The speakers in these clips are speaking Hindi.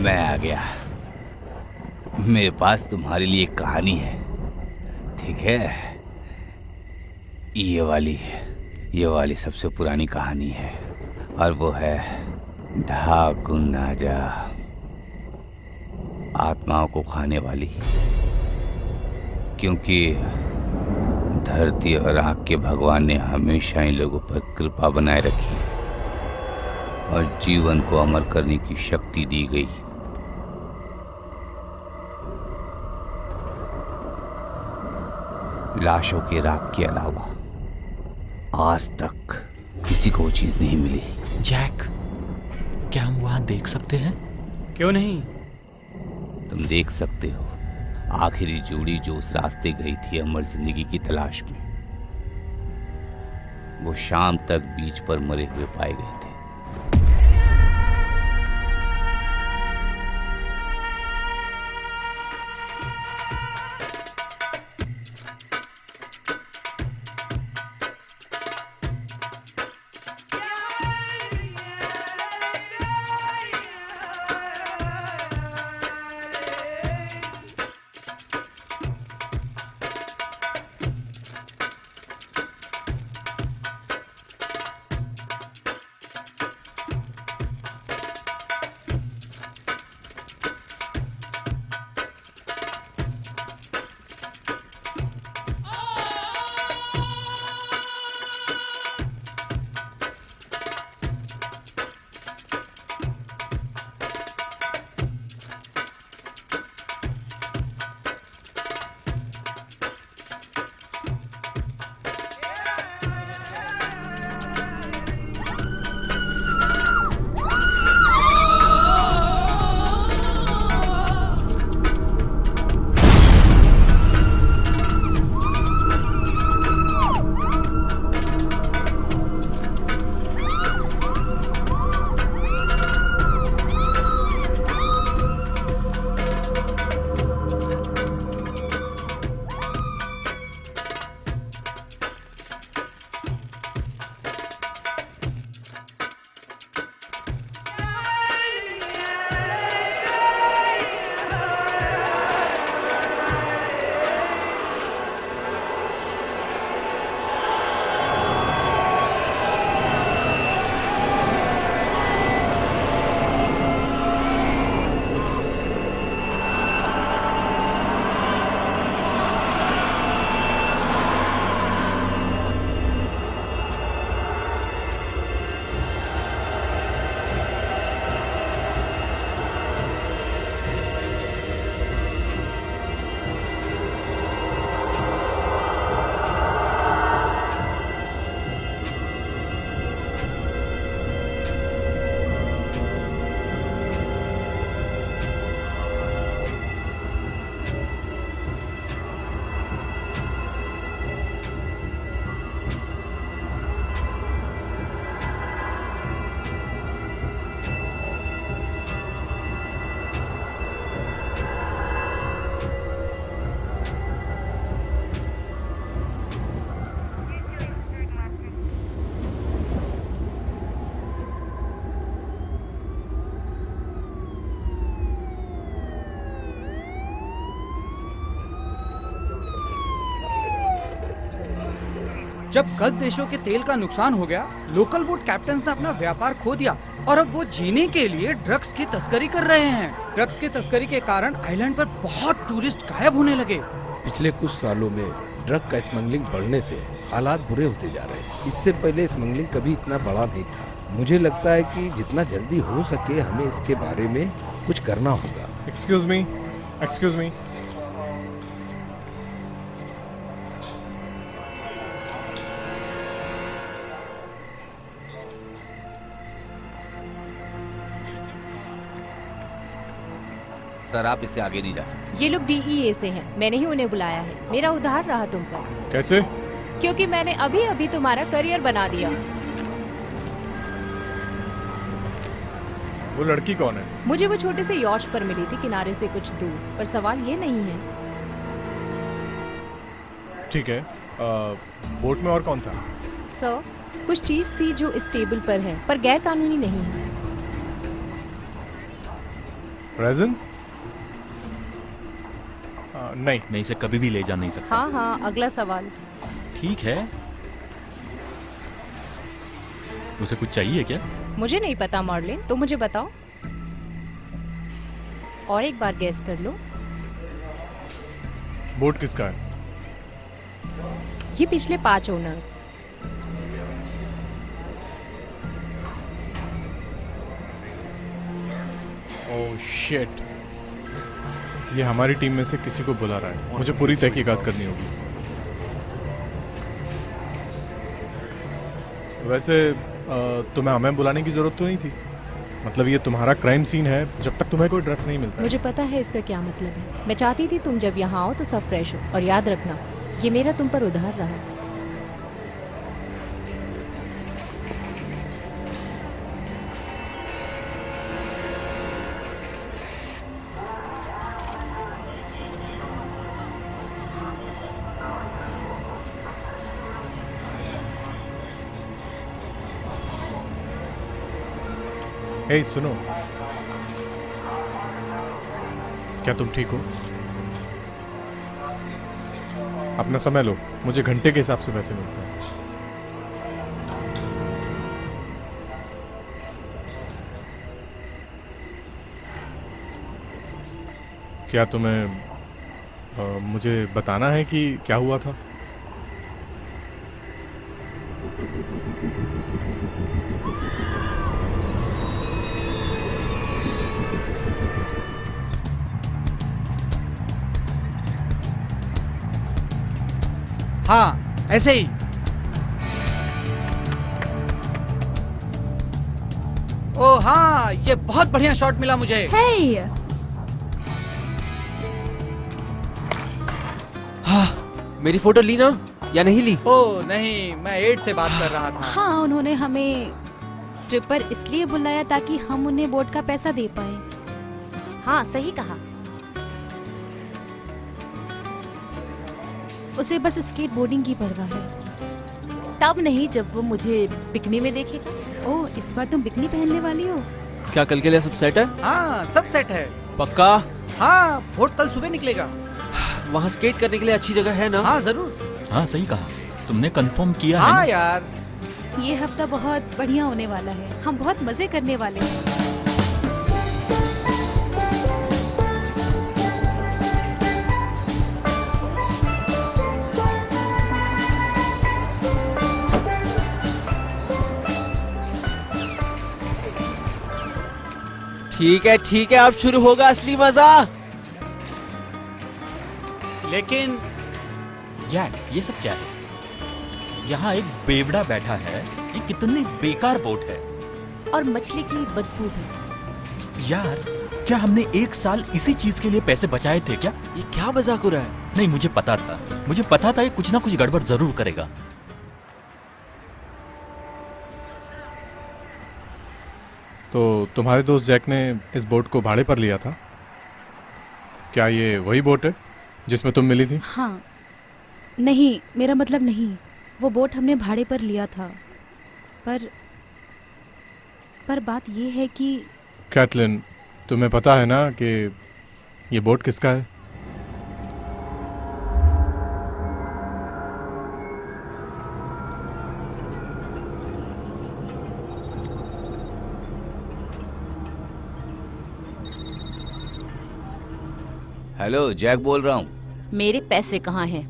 मैं आ गया। मेरे पास तुम्हारे लिए एक कहानी है, ठीक है? ये वाली सबसे पुरानी कहानी है, और वो है ढाकुर नाजा, आत्माओं को खाने वाली। क्योंकि धरती और आग के भगवान ने हमेशा इन लोगों पर कृपा बनाए रखी और जीवन को अमर करने की शक्ति दी गई। लाशों के राख के अलावा आज तक किसी को वो चीज नहीं मिली। जैक, क्या हम वहां देख सकते हैं? क्यों नहीं? तुम देख सकते हो, आखिरी जोड़ी जो उस रास्ते गई थी अमर जिंदगी की तलाश में, वो शाम तक बीच पर मरे हुए पाए गए थे। जब गल्फ देशों के तेल का नुकसान हो गया, लोकल बोट कैप्टन ने अपना व्यापार खो दिया और अब वो जीने के लिए ड्रग्स की तस्करी कर रहे हैं। ड्रग्स की तस्करी के कारण आइलैंड पर बहुत टूरिस्ट गायब होने लगे। पिछले कुछ सालों में ड्रग का स्मगलिंग बढ़ने से हालात बुरे होते जा रहे हैं। इससे पहले स्मगलिंग कभी इतना बड़ा नहीं था। मुझे लगता है कि जितना जल्दी हो सके हमें इसके बारे में कुछ करना होगा। Excuse me. सर, आप इससे आगे नहीं जा सकते। ये लोग DEA से हैं। मैंने ही उन्हें बुलाया है। मेरा उधार रहा तुम पर। कैसे? क्योंकि मैंने अभी अभी तुम्हारा करियर बना दिया। वो लड़की कौन है? मुझे वो छोटे से यॉच पर मिली थी, किनारे से कुछ दूर। पर सवाल ये नहीं है। ठीक है, बोट में और कौन था? सर, कुछ चीज थी जो इस टेबल पर है, पर गैर कानूनी नहीं है। प्रेजेंट? नहीं। नहीं से कभी भी ले जा नहीं सकता। हाँ हाँ, अगला सवाल। ठीक है। उसे कुछ चाहिए क्या? मुझे नहीं पता मॉर्लिन, तुम मुझे बताओ। और एक बार गैस कर लो। बोट किसका है? ये पिछले 5 ओनर्स। ओह शिट, ये हमारी टीम में से किसी को बुला रहा है। मुझे पूरी तहकीकात करनी होगी। वैसे तुम्हें हमें बुलाने की जरूरत तो नहीं थी। मतलब ये तुम्हारा क्राइम सीन है जब तक तुम्हें कोई ड्रग्स नहीं मिलता है। मुझे पता है इसका क्या मतलब है। मैं चाहती थी तुम जब यहाँ आओ तो सब फ्रेश हो। और याद रखना, ये मेरा तुम पर उधार रहा। हे सुनो, क्या तुम ठीक हो? अपना समय लो, मुझे घंटे के हिसाब से पैसे मिलते हैं। क्या तुम्हें मुझे बताना है कि क्या हुआ था? हाँ, ऐसे ही। ओ हाँ, ये बहुत बढ़िया शॉट मिला मुझे। हे, मेरी फोटो ली ना या नहीं ली? ओ नहीं, मैं एड से बात कर रहा था। हाँ, उन्होंने हमें ट्रिप पर इसलिए बुलाया ताकि हम उन्हें बोट का पैसा दे पाए। हाँ सही कहा। उसे बस स्केट बोर्डिंग की परवाह है। तब नहीं जब वो मुझे बिकनी में देखेगा। ओह, इस बार तुम बिकनी पहनने वाली हो? क्या कल के लिए सब सेट है? हाँ, सब सेट है। पक्का? हाँ, बोट कल सुबह निकलेगा। वहाँ स्केट करने के लिए अच्छी जगह है ना? हाँ जरूर। हाँ सही कहा। तुमने कंफर्म किया है हाँ ना? यार, ये हफ्ता बहुत बढ़िया होने वाला है। हम बहुत मजे करने वाले हैं। ठीक है, अब शुरू होगा असली मजा। लेकिन जैक, ये सब क्या है? यहाँ एक बेवड़ा बैठा है। ये कितनी बेकार बोट है। और मछली की बदबू भी। यार, क्या हमने 1 साल इसी चीज के लिए पैसे बचाए थे क्या? ये क्या मजाक हो रहा है? नहीं, मुझे पता था ये कुछ ना कुछ गड़बड़ जरूर करेगा। तो तुम्हारे दोस्त जैक ने इस बोट को भाड़े पर लिया था? क्या ये वही बोट है जिसमें तुम मिली थी? हाँ, नहीं, मेरा मतलब नहीं। वो बोट हमने भाड़े पर लिया था। पर बात ये है कि कैटलिन, तुम्हें पता है ना कि ये बोट किसका है? हेलो, जैक बोल रहा हूँ। मेरे पैसे कहाँ हैं?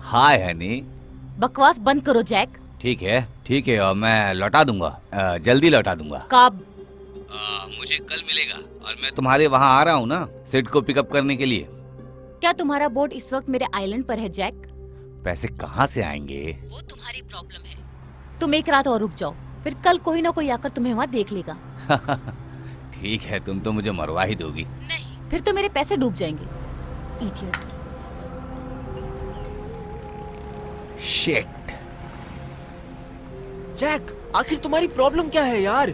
हाय हनी। बकवास बंद करो जैक। ठीक है, और मैं लौटा दूंगा, जल्दी लौटा दूंगा। कब? मुझे कल मिलेगा और मैं तुम्हारे वहाँ आ रहा हूँ ना, सिड को पिकअप करने के लिए। क्या तुम्हारा बोट इस वक्त मेरे आइलैंड पर है जैक? पैसे कहाँ से आएंगे? वो तुम्हारी प्रॉब्लम है। तुम एक रात और रुक जाओ, फिर कल कोई ना कोई आकर तुम्हें वहाँ देख लेगा। ठीक है, तुम तो मुझे मरवा ही दोगी। नहीं, फिर तो मेरे पैसे डूब जाएंगे। इडियट। शिट। जैक, आखिर तुम्हारी प्रॉब्लम क्या है यार?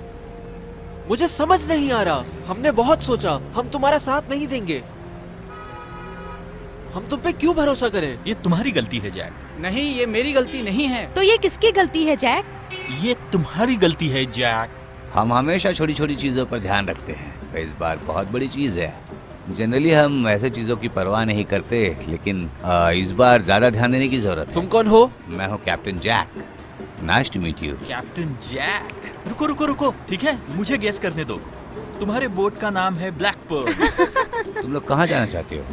मुझे समझ नहीं आ रहा। हमने बहुत सोचा, हम तुम्हारा साथ नहीं देंगे। हम तुम पे क्यों भरोसा करें? ये तुम्हारी गलती है जैक। नहीं, ये मेरी गलती नहीं है। तो ये किसकी गलती है जैक? ये तुम्हारी गलती है जैक। हम हमेशा छोटी छोटी चीज़ों पर ध्यान रखते हैं, पर इस बार बहुत बड़ी चीज़ है। जनरली हम ऐसे चीज़ों की परवाह नहीं करते, लेकिन इस बार ज़्यादा ध्यान देने की ज़रूरत है। तुम कौन हो? मैं हूँ captain Jack. Nice to meet you. Captain Jack. रुको रुको रुको, ठीक है, मुझे गेस करने दो। तुम्हारे बोट का नाम है ब्लैक पर्ल। तुम लोग कहाँ जाना चाहते हो?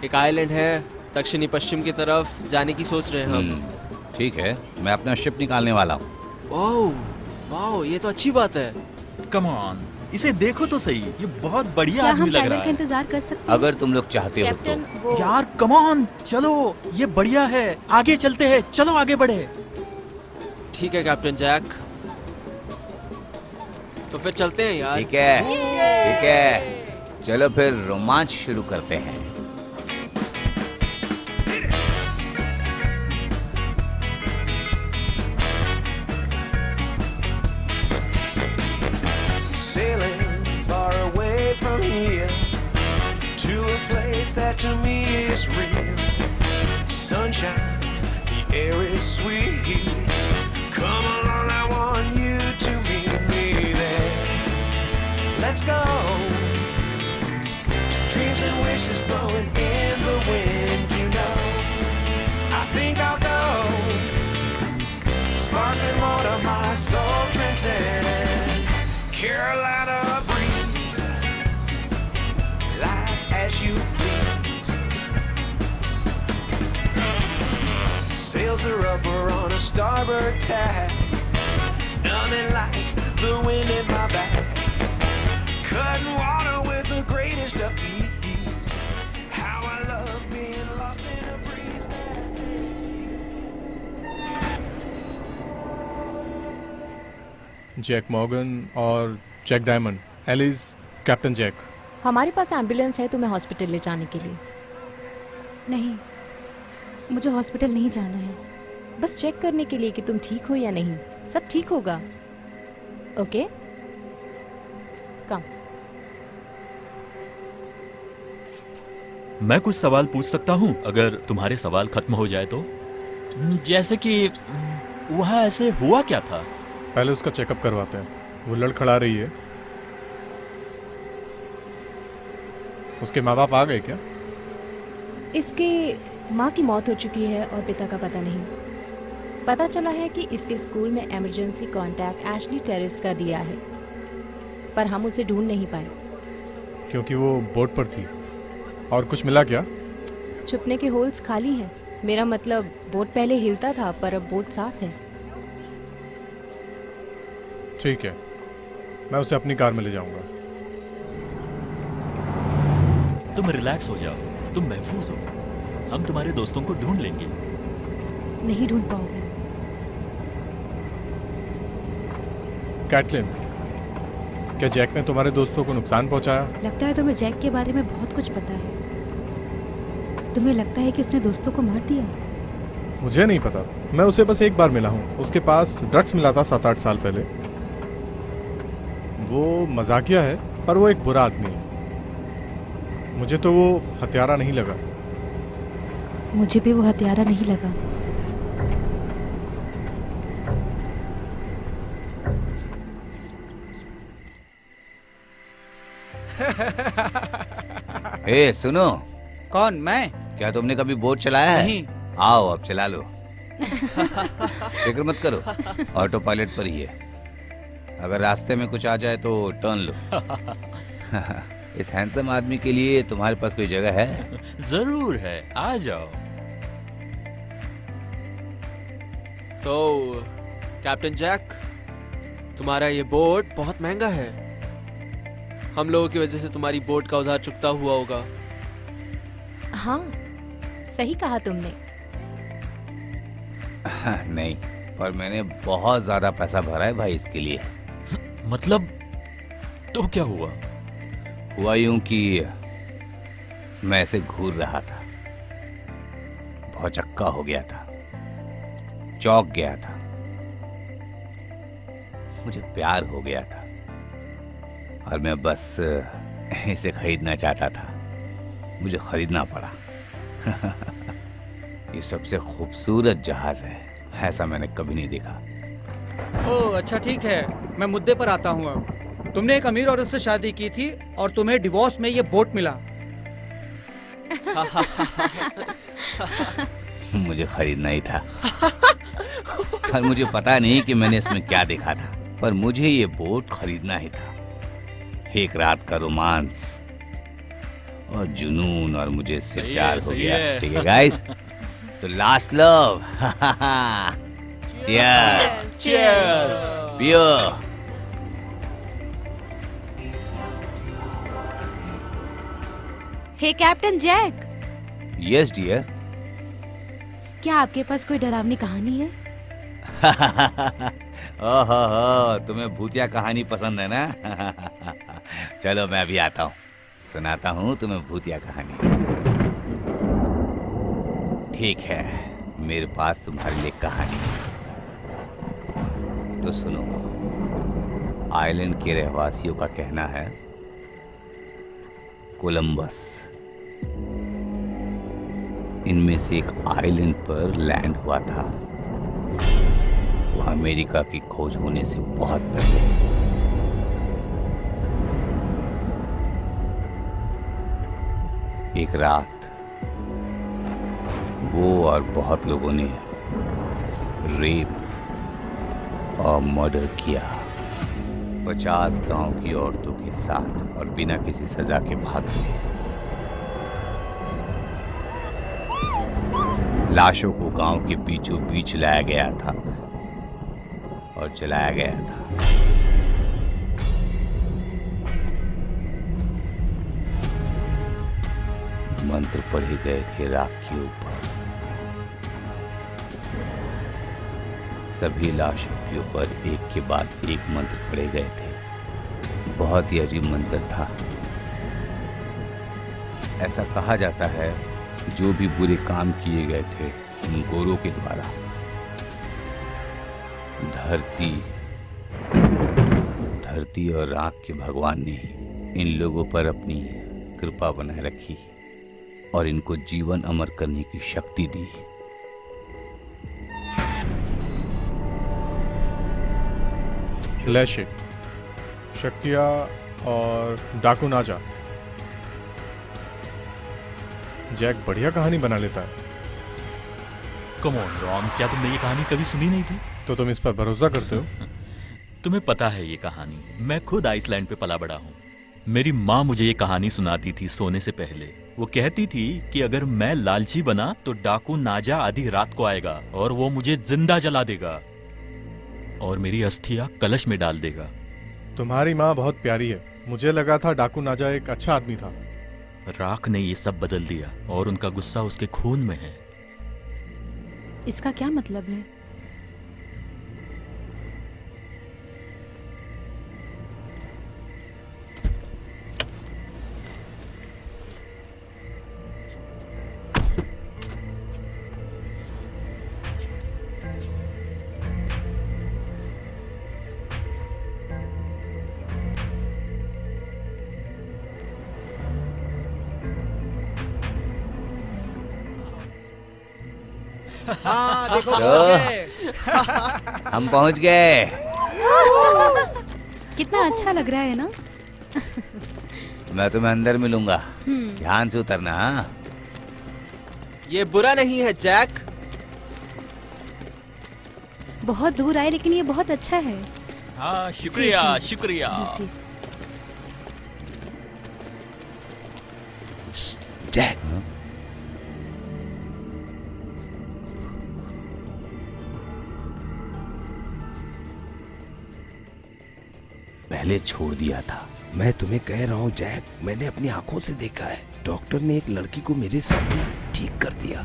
एक आइलैंड है दक्षिणी पश्चिम की तरफ, जाने की सोच रहे हैं हम। ठीक है, मैं अपना शिप निकालने वाला हूँ। ओह वाह, ये तो अच्छी बात है। कम ऑन, इसे देखो तो सही, ये बहुत बढ़िया क्या आदमी हम लग पायलट रहा का है। इंतजार कर सकते हैं? अगर तुम लोग चाहते हो कैप्टन तो। वो यार कम ऑन, चलो, ये बढ़िया है, आगे चलते हैं, चलो आगे बढ़े। ठीक है कैप्टन जैक, तो फिर चलते हैं यार। ठीक है, ठीक है, चलो फिर रोमांच शुरू करते हैं। Sailing far away from here to a place that to me is real. Sunshine, the air is sweet. Come along, I want you to meet me there. Let's go. Dreams and wishes blowing in the wind, you know. I think I'll go. Sparkling water, my soul transcends. Carolina breeze, life as you please. Sails are up, we're on a starboard tack. Nothing like the wind in my back. Cutting water with the greatest of ease. How I love being lost in a breeze that takes me. Jack Morgan और Jack Diamond, Alice, captain Jack. हमारे पास एम्बुलेंस है तुम्हें हॉस्पिटल ले जाने के लिए। नहीं, मुझे हॉस्पिटल नहीं जाना है। बस चेक करने के लिए कि तुम ठीक हो या नहीं। सब ठीक होगा। ओके, कम। मैं कुछ सवाल पूछ सकता हूँ अगर तुम्हारे सवाल खत्म हो जाए तो? जैसे कि वहाँ ऐसे हुआ क्या था? पहले उसका चेकअप करवाते हैं। वो लड़खड़ा रही है। उसके माँ बाप आ गए क्या? इसके माँ की मौत हो चुकी है और पिता का पता नहीं। पता चला है कि इसके स्कूल में इमरजेंसी कांटेक्ट एशली टेरेस का दिया है, पर हम उसे ढूंढ नहीं पाए क्योंकि वो बोट पर थी। और कुछ मिला क्या? छुपने के होल्स खाली हैं। मेरा मतलब बोट पहले हिलता था, पर अब बोट साफ है। ठीक है, मैं उसे अपनी कार में ले जाऊंगा। तुम रिलैक्स हो जाओ, तुम महफूज हो। हम तुम्हारे दोस्तों को ढूंढ लेंगे। नहीं ढूंढ पाओगे। कैटलिन, क्या जैक ने तुम्हारे दोस्तों को नुकसान पहुंचाया? लगता है तुम्हें जैक के बारे में बहुत कुछ पता है। तुम्हें लगता है कि उसने दोस्तों को मार दिया? मुझे नहीं पता, मैं उसे बस एक बार मिला हूँ। उसके पास ड्रग्स मिला था 7-8 साल पहले। वो मजाकिया है, पर वो एक बुरा आदमी है। मुझे तो वो हत्यारा नहीं लगा। मुझे भी वो हत्यारा नहीं लगा। ए सुनो, कौन? मैं? क्या तुमने कभी बोट चलाया है? नहीं। आओ अब चला लो। फिक्र मत करो, ऑटो पायलट पर ही है। अगर रास्ते में कुछ आ जाए तो टर्न लो। इस हैंडसम आदमी के लिए तुम्हारे पास कोई जगह है? जरूर है, आ जाओ। तो कैप्टन जैक, तुम्हारा ये बोट बहुत महंगा है। हम लोगों की वजह से तुम्हारी बोट का उधार चुकता हुआ होगा। हाँ, सही कहा तुमने। नहीं, पर मैंने बहुत ज्यादा पैसा भरा है भाई इसके लिए। मतलब तो क्या हुआ? हुआ यूं कि मैं ऐसे घूर रहा था, भौचक्का हो गया था, चौंक गया था। मुझे प्यार हो गया था और मैं बस इसे खरीदना चाहता था। मुझे खरीदना पड़ा। ये सबसे खूबसूरत जहाज है, ऐसा मैंने कभी नहीं देखा। ओह अच्छा ठीक है, मैं मुद्दे पर आता हूँ अब। तुमने एक अमीर औरत से शादी की थी और तुम्हें डिवोर्स में ये बोट मिला। मुझे खरीदना ही था और मुझे पता नहीं कि मैंने इसमें क्या देखा था, पर मुझे ये बोट खरीदना ही था। एक रात का रोमांस और जुनून और मुझे इससे सही है, प्यार हो सही गया। है। ठीक है गाइस, तो लास्ट लव। Cheers, Cheers! पियो। हे कैप्टन जैक, यस डियर। क्या आपके पास कोई डरावनी कहानी है? ओहो, तुम्हें भूतिया कहानी पसंद है ना? चलो मैं अभी आता हूँ, सुनाता हूँ तुम्हें भूतिया कहानी। ठीक है, मेरे पास तुम्हारे लिए कहानी है, तो सुनो। आइलैंड के रहवासियों का कहना है कोलंबस इनमें से एक आइलैंड पर लैंड हुआ था। वो अमेरिका की खोज होने से बहुत पहले। एक रात वो और बहुत लोगों ने रेप और मर्डर किया, 50 गांव की औरतों के साथ, और बिना किसी सजा के भाग गए। लाशों को गांव के बीचों बीच लाया गया था और जलाया गया था। मंत्र पढ़े गए थे राख के ऊपर। सभी लाशों के ऊपर एक के बाद एक मंत्र पढ़े गए थे। बहुत ही अजीब मंजर था। ऐसा कहा जाता है जो भी बुरे काम किए गए थे उन गोरों के द्वारा, धरती और राख के भगवान ने इन लोगों पर अपनी कृपा बनाए रखी और इनको जीवन अमर करने की शक्ति दी। फ्लैश शक्तिया और डाकू नाजा। जैक बढ़िया कहानी बना लेता है। कम ऑन रॉन, क्या तुमने ये कहानी कभी सुनी नहीं थी? तो तुम इस पर भरोसा करते हो? तुम्हें पता है ये कहानी, मैं खुद आइसलैंड पे पला बड़ा हूँ। मेरी माँ मुझे ये कहानी सुनाती थी सोने से पहले। वो कहती थी कि अगर मैं लालची बना तो डाकू नाजा आधी रात को आएगा और वो मुझे जिंदा जला देगा और मेरी अस्थियां कलश में डाल देगा। तुम्हारी माँ बहुत प्यारी है। मुझे लगा था डाकू नाजा एक अच्छा आदमी था। राख ने ये सब बदल दिया और उनका गुस्सा उसके खून में है। इसका क्या मतलब है? हाँ देखो तो- पहुंच गए। हम पहुंच गए। कितना अच्छा लग रहा है ना? मैं तुम्हें अंदर मिलूंगा, हम्म। ध्यान से उतरना। हाँ? ये बुरा नहीं है जैक। बहुत दूर आए लेकिन ये बहुत अच्छा है। हाँ, शुक्रिया Safely. शुक्रिया। Be safe. जैक, पहले छोड़ दिया था। मैं तुम्हें कह रहा हूँ जैक, मैंने अपनी आंखों से देखा है। डॉक्टर ने एक लड़की को मेरे सामने ठीक कर दिया।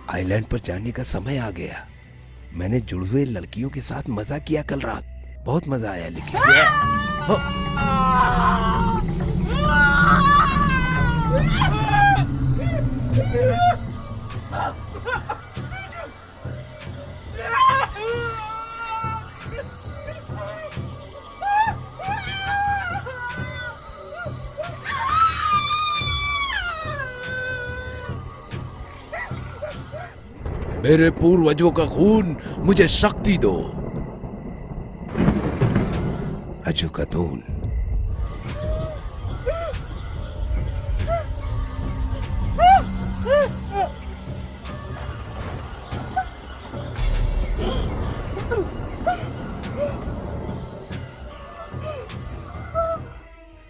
आइलैंड पर जाने का समय आ गया। मैंने जुड़वे लड़कियों के साथ मजा किया कल रात, बहुत मजा आया। लेकिन मेरे पूर्वजों का खून मुझे शक्ति दो। अजुकतून।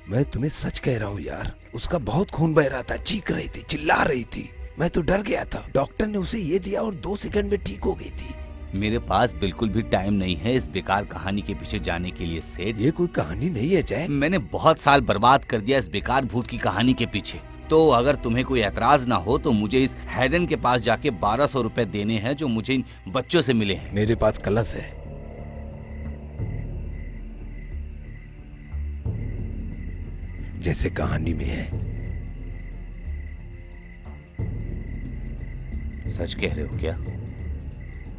मैं तुम्हें सच कह रहा हूँ यार, उसका बहुत खून बह रहा था, चीख रही थी, चिल्ला रही थी। मैं तो डर गया था। डॉक्टर ने उसे ये दिया और 2 सेकंड में ठीक हो गई थी। मेरे पास बिल्कुल भी टाइम नहीं है इस बेकार कहानी के पीछे जाने के लिए सेठ। ये कोई कहानी नहीं है जैक। मैंने बहुत साल बर्बाद कर दिया इस बेकार भूत की कहानी के पीछे। तो अगर तुम्हें कोई एतराज ना हो तो मुझे इस हैडन के पास जाके 1200 रुपए देने हैं जो मुझे इन बच्चों से मिले हैं। मेरे पास कलश है। जैसे कहानी में है। सच कह रहे हो क्या?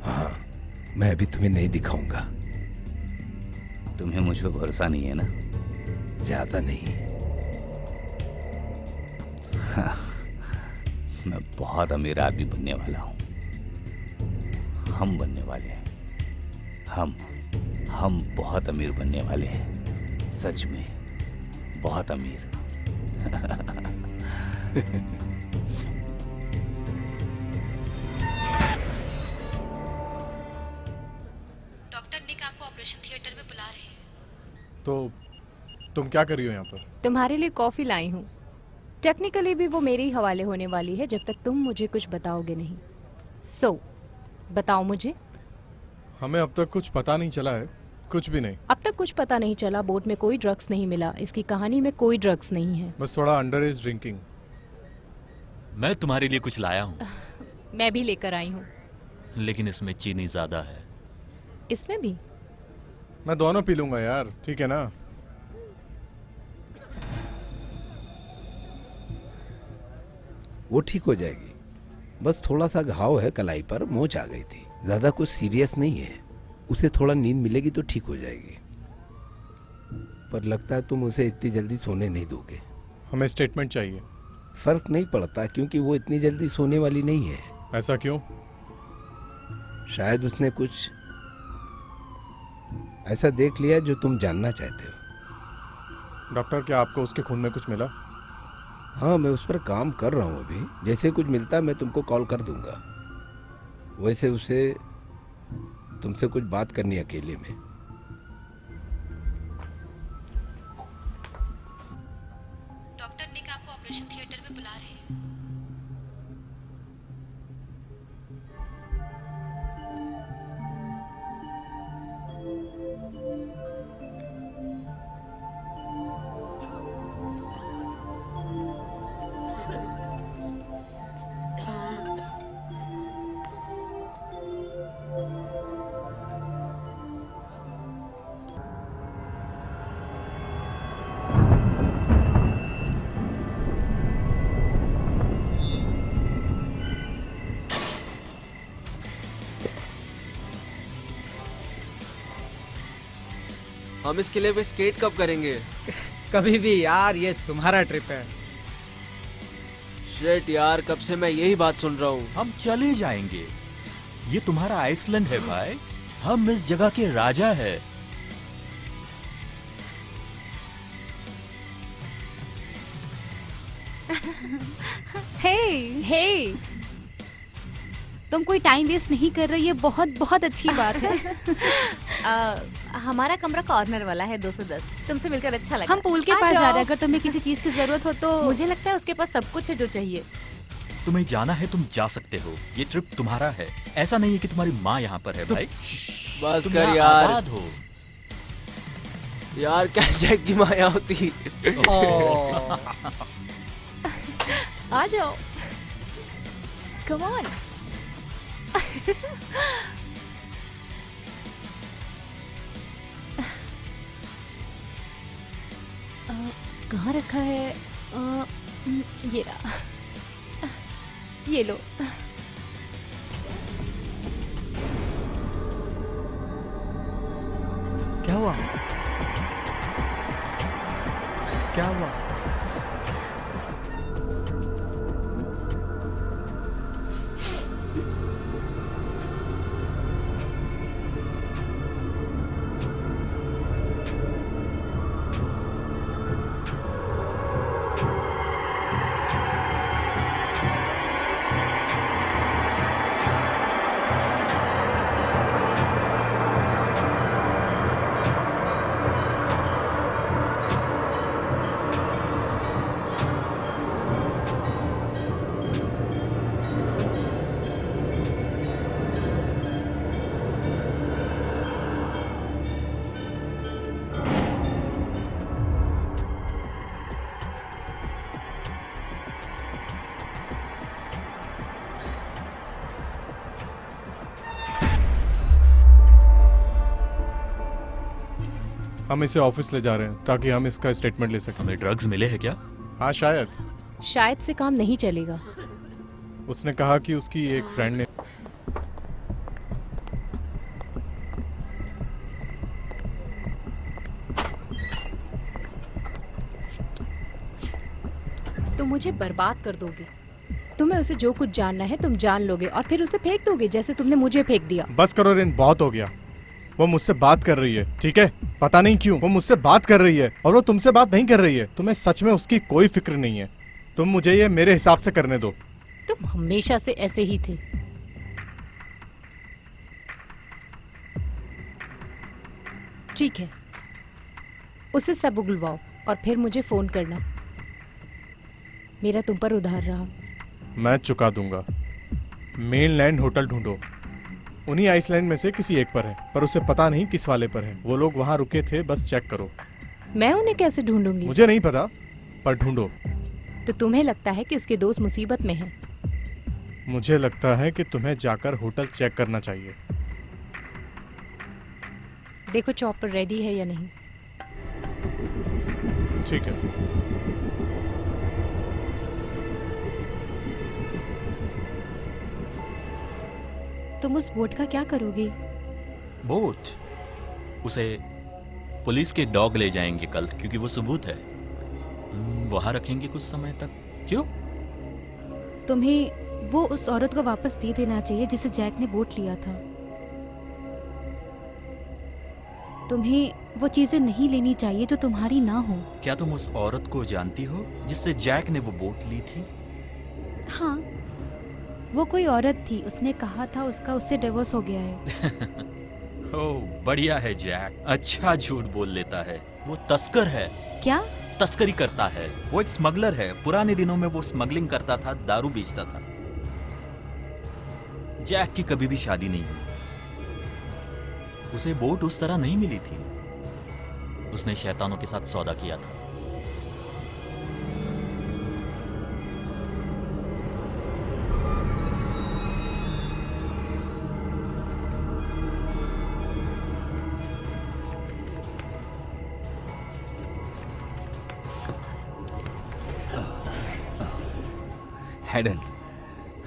हाँ, मैं अभी तुम्हें नहीं दिखाऊंगा। तुम्हें मुझ पर भरोसा नहीं है ना? ज्यादा नहीं। हाँ, मैं बहुत अमीर आदमी बनने वाला हूँ। हम बनने वाले हैं। हम बहुत अमीर बनने वाले हैं। सच में बहुत अमीर। डॉक्टर निक आपको ऑपरेशन थिएटर में बुला रहे हैं। तो तुम क्या कर रही हो यहाँ पर? तुम्हारे लिए कॉफी लाई हूँ। टेक्निकली भी वो मेरे ही हवाले होने वाली है जब तक तुम मुझे कुछ बताओगे नहीं। सो बताओ मुझे। हमें अब तक कुछ पता नहीं चला है, कुछ भी नहीं। अब तक कुछ पता नहीं चला। बोट में कोई ड्रग्स नहीं मिला। इसकी कहानी में कोई ड्रग्स नहीं है। बस थोड़ा अंडर एज ड्रिंकिंग। मैं तुम्हारे लिए कुछ लाया हूँ, मैं भी लेकर आई हूँ। लेकिन इसमें चीनी ज्यादा है। इसमें भी? मैं दोनों पी लूंगा यार, ठीक है ना? वो ठीक हो जाएगी। बस थोड़ा सा घाव है कलाई पर, मोच आ गई थी। ज्यादा कुछ सीरियस नहीं है। उसे थोड़ा नींद मिलेगी तो ठीक हो जाएगी। पर लगता है तुम उसे इतनी जल्दी सोने नहीं दोगे। हमें स्टेटमेंट चाहिए। फर्क नहीं पड़ता क्योंकि वो इतनी जल्दी सोने वाली नहीं है। ऐसा क्यों? शायद उसने कुछ ऐसा देख लिया जो तुम जानना चाहते हो। डॉक्टर, क्या आपको उसके खून में कुछ मिला? हाँ, मैं उस पर काम कर रहा हूँ अभी। जैसे कुछ मिलता मैं तुमको कॉल कर दूंगा। वैसे उसे तुमसे कुछ बात करनी अकेले में। डॉक्टर निक आपको ऑपरेशन थिएटर में बुला रहे हैं। हम इस किले पे स्केट कब करेंगे? कभी भी यार, ये तुम्हारा ट्रिप है। शिट यार, कब से मैं यही बात सुन रहा हूँ। हम चले जाएंगे। ये तुम्हारा आइसलैंड है भाई। हम इस जगह के राजा है। हे, हे, तुम कोई टाइम वेस्ट नहीं कर रही, ये बहुत बहुत अच्छी बात है। हमारा कमरा कॉर्नर वाला है 210। तुमसे मिलकर अच्छा लगा। हम पूल के आ पास जा जाओ। रहे हैं। अगर तुम्हें किसी चीज की जरूरत हो तो मुझे लगता है उसके पास सब कुछ है जो चाहिए। तुम्हें जाना है, तुम जा सकते हो। ये ट्रिप तुम्हारा है। ऐसा नहीं है कि तुम्हारी माँ यहाँ पर है भाई। बस तुम कर यहाँ यार। आजाद हो। यार क्या जैक की माया होती। आ जाओ। Come on. कहाँ रखा है? ये रहा। ये लो। क्या हुआ? क्या हुआ? हम इसे ऑफिस ले जा रहे हैं ताकि हम इसका स्टेटमेंट ले सकें। हमें ड्रग्स मिले हैं क्या? हाँ शायद। शायद से काम नहीं चलेगा। उसने कहा कि उसकी एक फ्रेंड ने तुम मुझे बर्बाद कर दोगे। तुम्हें उसे जो कुछ जानना है तुम जान लोगे और फिर उसे फेंक दोगे जैसे तुमने मुझे फेंक दिया। बस करो रिन, बहुत हो गया। वो मुझसे बात कर रही है, ठीक है? पता नहीं क्यों वो मुझसे बात कर रही है और वो तुमसे बात नहीं कर रही है। तुम्हें सच में उसकी कोई फिक्र नहीं है। तुम मुझे ये मेरे हिसाब से करने दो। तुम हमेशा से ऐसे ही थे। ठीक है, उसे सब उगलवाओ और फिर मुझे फोन करना। मेरा तुम पर उधार रहा। मैं चुका दूंगा। मेनलैंड होटल ढूंढो, उन्हीं आइसलैंड में से किसी एक पर है, पर उसे पता नहीं किस वाले पर है। वो लोग वहां रुके थे, बस चेक करो। मैं उन्हें कैसे ढूंढूंगी? मुझे नहीं पता, पर ढूंढो। तो तुम्हें लगता है कि उसके दोस्त मुसीबत में हैं? मुझे लगता है कि तुम्हें जाकर होटल चेक करना चाहिए। देखो चॉपर रेडी है या नहीं। ठीक है। तुम उस बोट का क्या करोगे? बोट? उसे पुलिस के डॉग ले जाएंगे कल, क्योंकि वो सबूत है। वहां रखेंगे कुछ समय तक। क्यों? तुम्हें वो उस औरत को वापस दे देना चाहिए जिसे जैक ने बोट लिया था। तुम्हें वो चीजें नहीं लेनी चाहिए जो तुम्हारी ना हो। क्या तुम उस औरत को जानती हो जिससे जैक ने वो बोट ली थी? हाँ, वो कोई औरत थी। उसने कहा था उसका उससे डिवोर्स हो गया है। ओह बढ़िया है जैक, अच्छा झूठ बोल लेता है। वो तस्कर है। क्या? तस्करी करता है। वो एक स्मगलर है। पुराने दिनों में वो स्मगलिंग करता था, दारू बेचता था। जैक की कभी भी शादी नहीं हुई। उसे बोट उस तरह नहीं मिली थी। उसने शैतानों के साथ सौदा किया था। हेडन,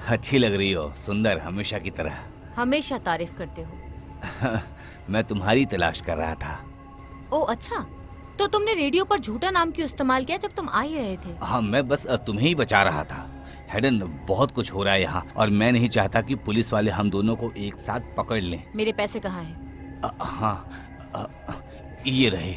अच्छी लग रही हो, सुंदर हमेशा की तरह। हमेशा तारीफ करते हो। मैं तुम्हारी तलाश कर रहा था। ओ अच्छा, तो तुमने रेडियो पर झूठा नाम क्यों इस्तेमाल किया जब तुम आ ही रहे थे? हाँ, मैं बस तुम्हें ही बचा रहा था। हेडन, बहुत कुछ हो रहा है यहाँ और मैं नहीं चाहता कि पुलिस वाले हम दोनों को एक साथ पकड़ लें। मेरे पैसे कहाँ हैं? हाँ, ये रहे।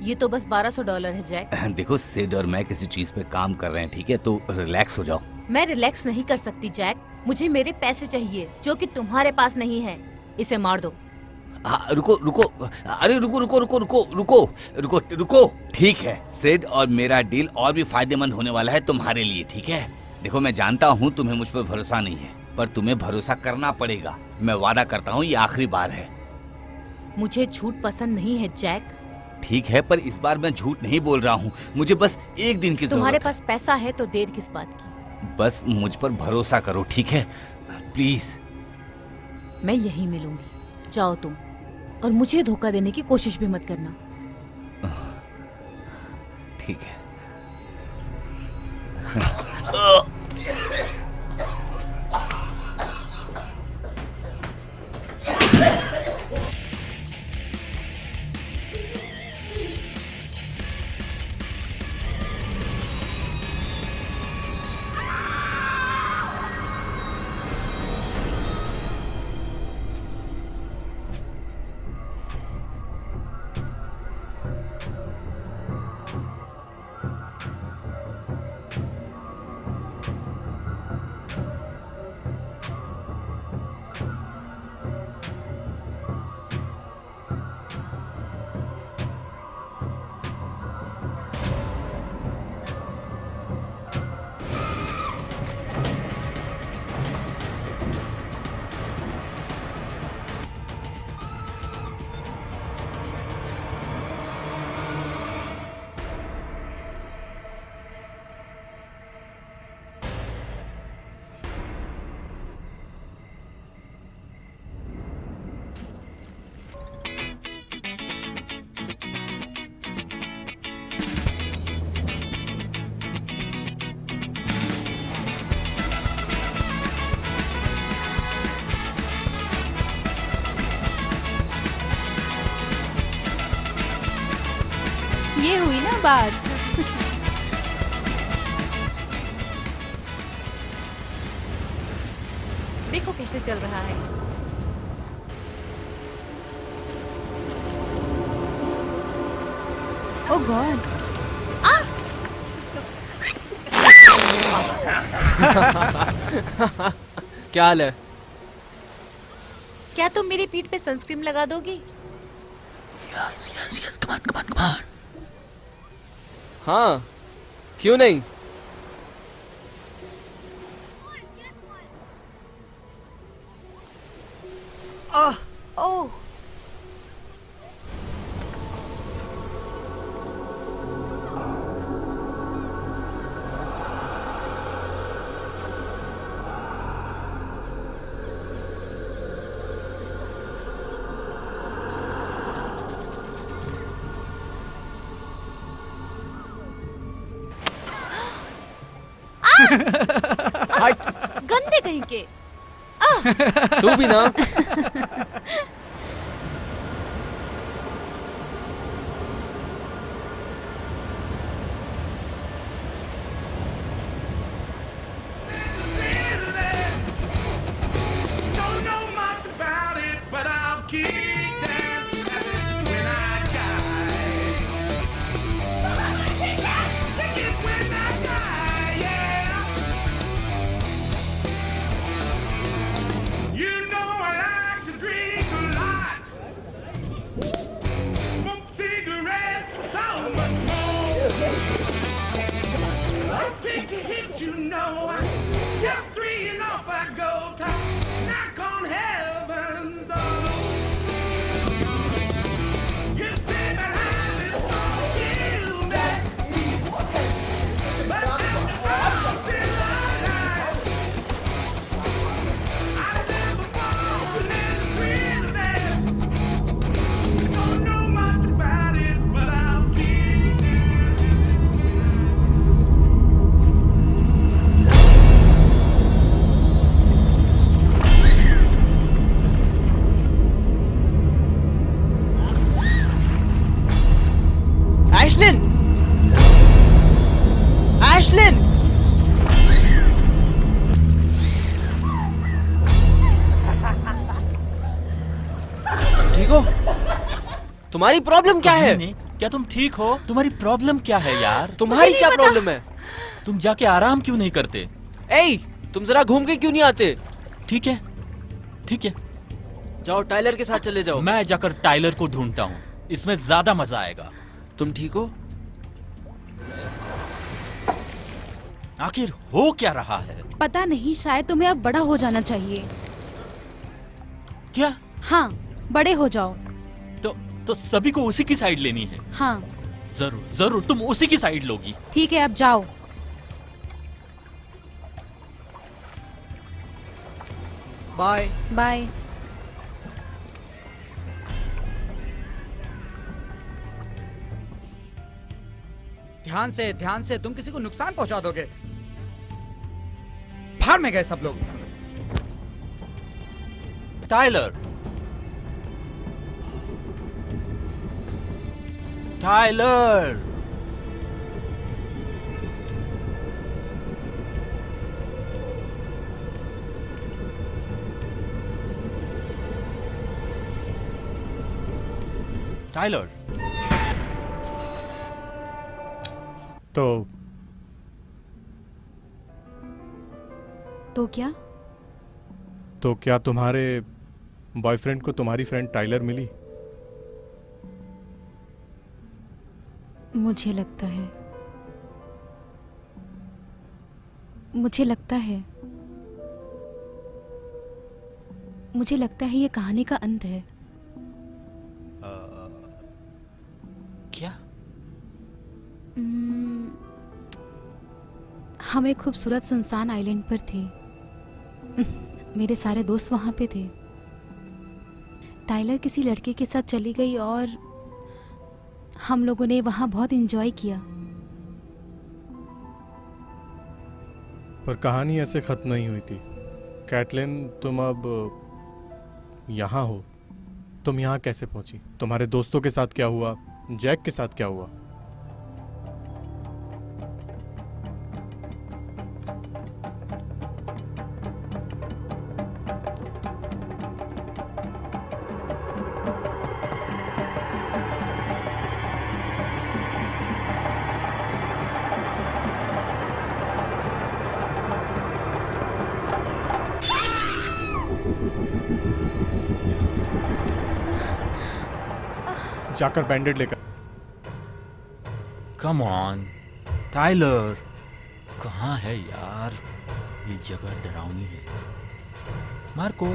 ये तो बस $1200 है जैक। देखो, सिड और मैं किसी चीज पे काम कर रहे हैं, ठीक है? तो रिलैक्स हो जाओ। मैं रिलैक्स नहीं कर सकती जैक। मुझे मेरे पैसे चाहिए जो कि तुम्हारे पास नहीं है। इसे मार दो। रुको रुको, अरे रुको रुको रुको रुको रुको रुको रुको। ठीक है, सिड और मेरा डील और भी फायदेमंद होने वाला है तुम्हारे लिए, ठीक है? देखो, मैं जानता हूँ तुम्हें मुझ पर भरोसा नहीं है, पर तुम्हें भरोसा करना पड़ेगा। मैं वादा करता हूँ ये आखिरी बार है। मुझे झूठ पसंद नहीं है जैक। ठीक है, पर इस बार मैं झूठ नहीं बोल रहा हूँ। मुझे बस एक दिन की तुम्हारे जरूरत है। पास पैसा है तो देर किस बात की? बस मुझ पर भरोसा करो, ठीक है? प्लीज। मैं यहीं मिलूंगी। जाओ तुम, और मुझे धोखा देने की कोशिश भी मत करना। ठीक है। ये हुई ना बात। देखो कैसे चल रहा है। ओह गॉड। क्या हाल है? क्या तुम मेरी पीठ पे सनस्क्रीन लगा दोगी? हाँ, क्यों नहीं? ओह गंदे कहीं के। तू भी ना। Don't know much about it, but I'll keep dancing when I die. Take it when I die, yeah. You know I like to drink a lot, smoke cigarettes for so much more. I'll take a hit, you know. I count three and off I go. Knock on heaven's door. You say that I'm is gonna kill me, but I'm still alive. I've never fallen in the prison. Don't know much about it, but I'll keep Ashlin! Ashlin! ठीक हो? तुम्हारी प्रॉब्लम क्या है? नहीं, क्या तुम ठीक हो? तुम्हारी प्रॉब्लम क्या है यार? तुम्हारी क्या प्रॉब्लम है? तुम जाके आराम क्यों नहीं करते? ए, तुम जरा घूम के क्यों नहीं आते? ठीक है, ठीक है। जाओ टाइलर के साथ चले जाओ। मैं जाकर टाइलर को ढूंढता हूँ, इसमें ज्यादा मजा आएगा। तुम ठीक हो? आखिर हो क्या रहा है? पता नहीं, शायद तुम्हें अब बड़ा हो जाना चाहिए। क्या? हाँ, बड़े हो जाओ। तो सभी को उसी की साइड लेनी है? हाँ। जरूर जरूर, तुम उसी की साइड लोगी। ठीक है, अब जाओ। बाय। बाय। ध्यान से, तुम किसी को नुकसान पहुंचा दोगे। भाड़ में गए सब लोग। Tyler, Tyler, Tyler. तो क्या? तो क्या तुम्हारे बॉयफ्रेंड को तुम्हारी फ्रेंड टाइलर मिली? मुझे लगता है, मुझे लगता है ये कहानी का अंत है। क्या? हम एक खूबसूरत सुनसान आइलैंड पर थे। मेरे सारे दोस्त वहां पे थे। टाइलर किसी लड़के के साथ चली गई और हम लोगों ने वहां बहुत एंजॉय किया। पर कहानी ऐसे खत्म नहीं हुई थी। कैटलिन, तुम अब यहाँ हो। तुम यहाँ कैसे पहुंची? तुम्हारे दोस्तों के साथ क्या हुआ? जैक के साथ क्या हुआ? जाकर बैंडेड लेकर। कम ऑन टाइलर, कहाँ है यार? ये जगह डरावनी है। मार्को,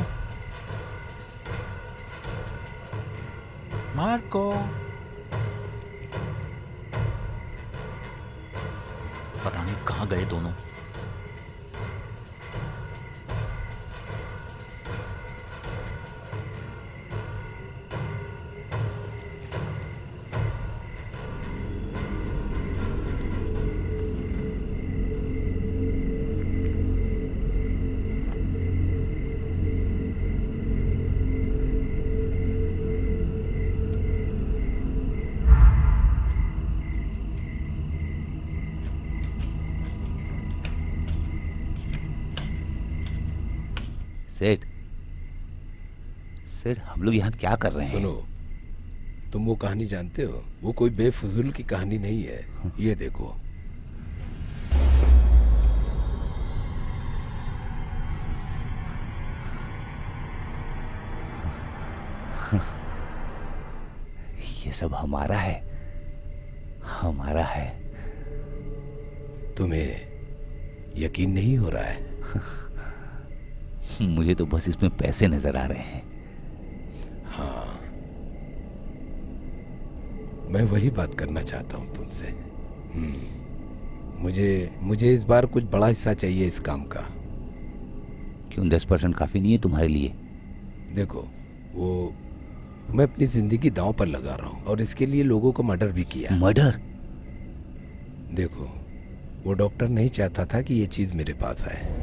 मार्को, पता नहीं कहाँ गए दोनों। सेठ, सेठ हम लोग यहाँ क्या कर रहे हैं? सुनो, तुम वो कहानी जानते हो? वो कोई बेफजूल की कहानी नहीं है। ये देखो, ये सब हमारा है, हमारा है। तुम्हें यकीन नहीं हो रहा है? मुझे तो बस इसमें पैसे नजर आ रहे हैं। हाँ, मैं वही बात करना चाहता हूँ तुमसे। मुझे इस बार कुछ बड़ा हिस्सा चाहिए इस काम का। क्यों 10% काफी नहीं है तुम्हारे लिए? देखो, वो मैं अपनी जिंदगी दांव पर लगा रहा हूँ और इसके लिए लोगों को मर्डर भी किया। मर्डर? देखो, वो डॉक्टर नहीं चाहता था कि ये चीज मेरे पास आए।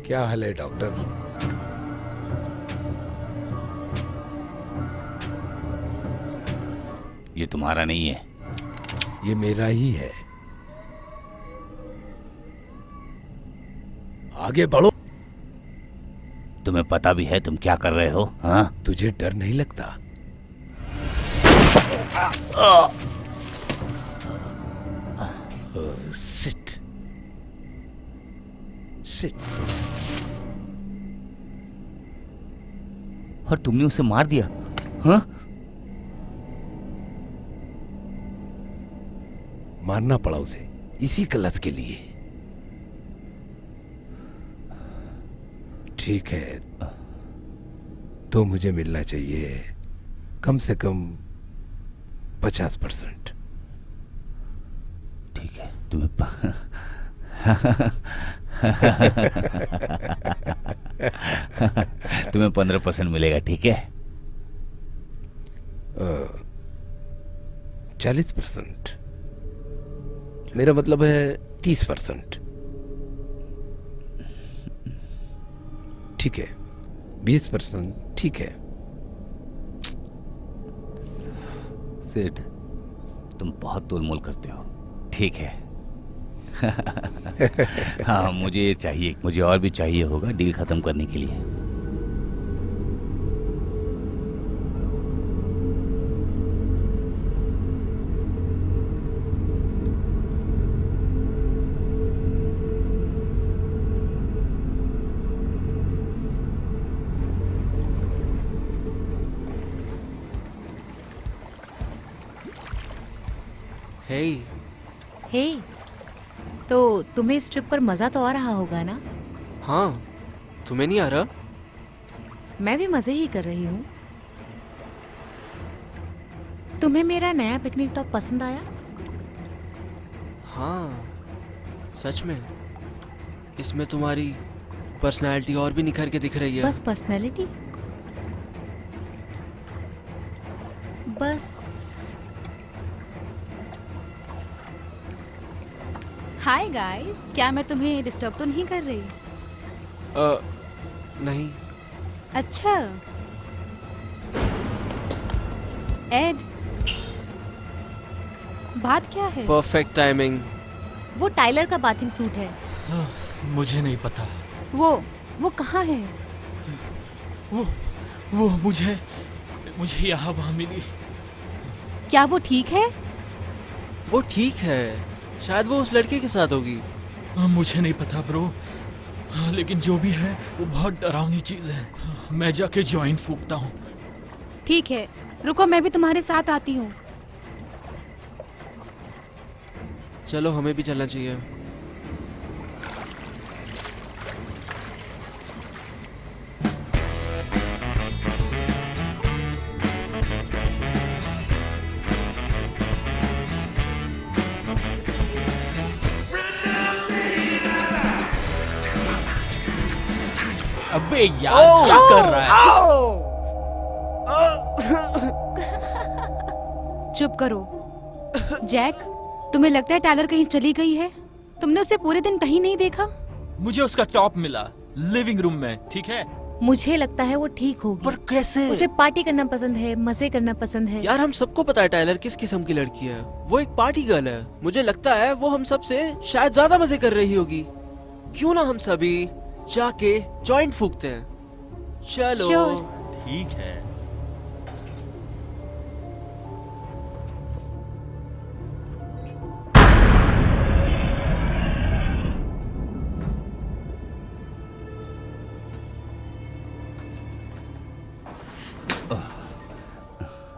क्या हाल है डॉक्टर? ये तुम्हारा नहीं है। ये मेरा ही है। आगे बढ़ो। तुम्हें पता भी है तुम क्या कर रहे हो? हाँ, तुझे डर नहीं लगता? Sit sit. और तुमने उसे मार दिया? हाँ? मारना पड़ा उसे इसी कलश के लिए। ठीक है, तो मुझे मिलना चाहिए कम से कम 50%। ठीक है, तुम्हें तुम्हें 15% मिलेगा, ठीक है? 40%। मेरा मतलब है 30%। ठीक है, 20%। ठीक है सेठ, तुम बहुत तोलमोल करते हो। ठीक है। हाँ, मुझे ये चाहिए, मुझे और भी चाहिए होगा डील खत्म करने के लिए। हे, हे, तो तुम्हें इस ट्रिप पर मज़ा तो आ रहा होगा ना? हाँ, तुम्हें नहीं आ रहा? मैं भी मज़े ही कर रही हूँ। तुम्हें मेरा नया पिकनिक टॉप पसंद आया? हाँ, सच में। इसमें तुम्हारी पर्सनालिटी और भी निखर के दिख रही है। बस पर्सनैलिटी? बस। हाय गाइस, क्या मैं तुम्हें डिस्टर्ब तो नहीं कर रही? नहीं। अच्छा, एड, बात क्या है? Perfect timing. वो टाइलर का बाथिंग सूट है। मुझे नहीं पता। वो कहाँ है? वो मुझे यहाँ वहाँ मिली। क्या वो ठीक है? वो ठीक है, शायद वो उस लड़के के साथ होगी। मुझे नहीं पता ब्रो, लेकिन जो भी है वो बहुत डरावनी चीज है। मैं जाके जॉइंट फूकता हूँ। ठीक है, रुको, मैं भी तुम्हारे साथ आती हूँ। चलो, हमें भी चलना चाहिए। अबे यार क्या कर रहा है? चुप करो। जैक, तुम्हें लगता है टाइलर कहीं चली गई है? तुमने उसे पूरे दिन कहीं नहीं देखा? मुझे उसका टॉप मिला लिविंग रूम में, ठीक है? मुझे लगता है वो ठीक होगी। पर कैसे? उसे पार्टी करना पसंद है, मजे करना पसंद है। यार, हम सबको पता है टाइलर किस किस्म की लड़की है। वो एक पार्टी गर्ल है। मुझे लगता है वो हम सब से शायद ज्यादा मजे कर रही होगी। क्यों ना हम सभी जाके जॉइंट फूकते हैं? चलो। Sure. ठीक है।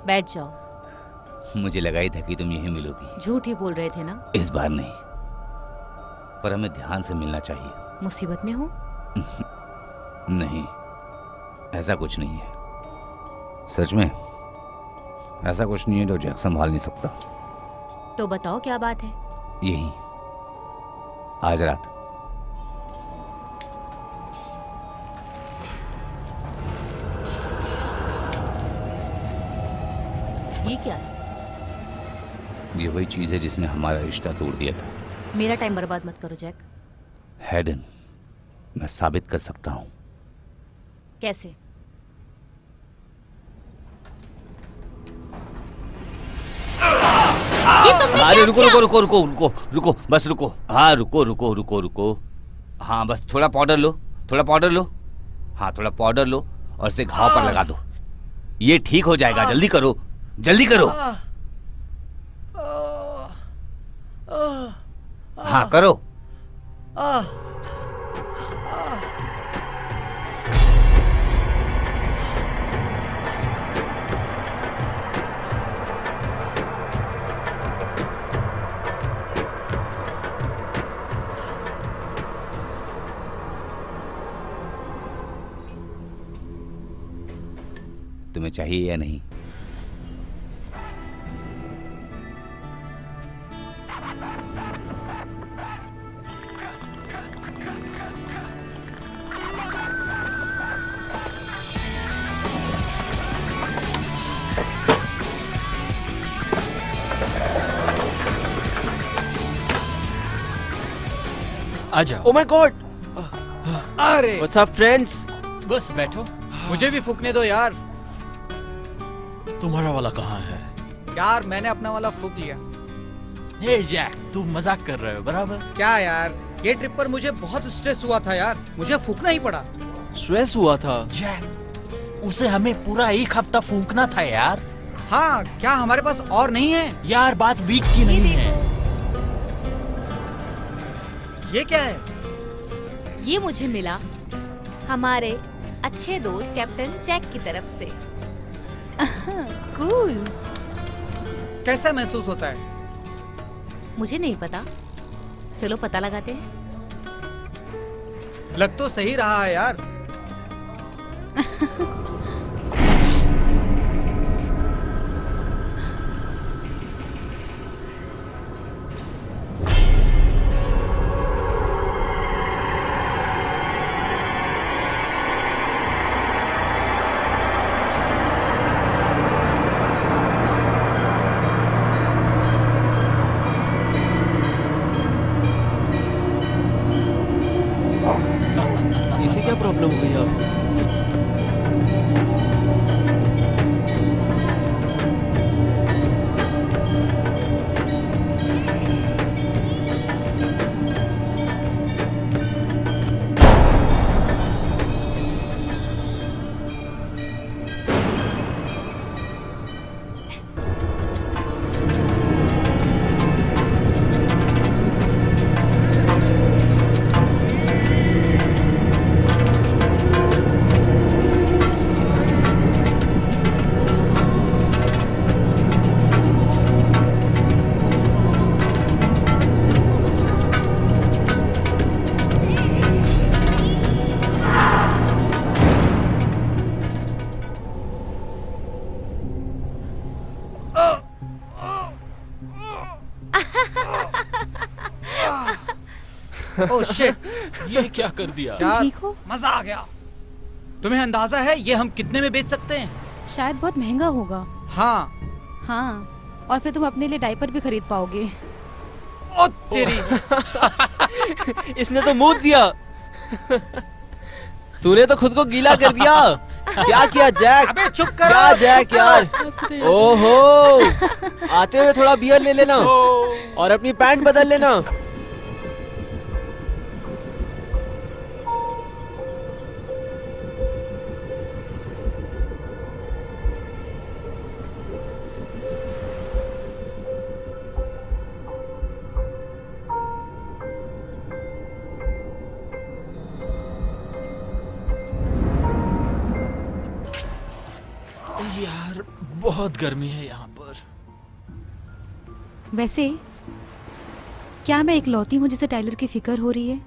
बैठ जाओ। मुझे लगा ही था कि तुम यहीं मिलोगी। झूठ ही बोल रहे थे ना? इस बार नहीं, पर हमें ध्यान से मिलना चाहिए। मुसीबत में हो? नहीं, ऐसा कुछ नहीं है। सच में ऐसा कुछ नहीं है जो जैक संभाल नहीं सकता। तो बताओ क्या बात है? यही, आज रात। ये क्या है? ये वही चीज है जिसने हमारा रिश्ता तोड़ दिया था। मेरा टाइम बर्बाद मत करो जैक। हैडन, मैं साबित कर सकता हूं। कैसे? अरे रुको रुको रुको रुको रुको रुको, बस रुको। हाँ रुको रुको रुको रुको। हाँ बस थोड़ा पाउडर लो, थोड़ा पाउडर लो। हाँ थोड़ा पाउडर लो और इसे घाव पर लगा दो। ये ठीक हो जाएगा। जल्दी करो, जल्दी करो। हाँ करो। तुम्हें चाहिए या नहीं? आ जाओ। Oh my God. अरे व्हाट्स अप फ्रेंड्स? बस बैठो। मुझे भी फूकने दो यार। तुम्हारा वाला कहाँ है? यार मैंने अपना वाला फूक लिया। हे जैक, तू मजाक कर रहे हो बराबर? क्या यार, ये ट्रिप पर मुझे बहुत स्ट्रेस हुआ था यार, मुझे फूकना ही पड़ा। स्ट्रेस हुआ था? जैक, उसे हमें पूरा एक हफ्ता फूकना था यार। हाँ, क्या हमारे पास और नहीं है? यार बात वीक की नहीं है। ये क्या है? ये मुझे मिला हमारे अच्छे दोस्त कैप्टन जैक की तरफ से। कूल। कैसा महसूस होता है? मुझे नहीं पता, चलो पता लगाते हैं। लग तो सही रहा है यार। इसे क्या प्रॉब्लम हो गई आपको? ओह शिट, ये क्या कर दिया? तुम यार ठीक हो? मजा आ गया। तुम्हें अंदाजा है ये हम कितने में बेच सकते हैं? शायद बहुत महंगा होगा। हाँ। हाँ, और फिर तुम अपने लिए डायपर भी खरीद पाओगे। ओ तेरी। इसने तो मुंह दिया। तूने तो खुद को गीला कर दिया। क्या किया जैक? अबे चुप करो। क्या जैक यार? ओहो, आते हुए थोड़ा बियर ले लेना और अपनी पैंट बदल लेना। यार बहुत गर्मी है यहाँ पर। वैसे क्या मैं इकलौती हूँ जिसे टाइलर की फिक्र हो रही है?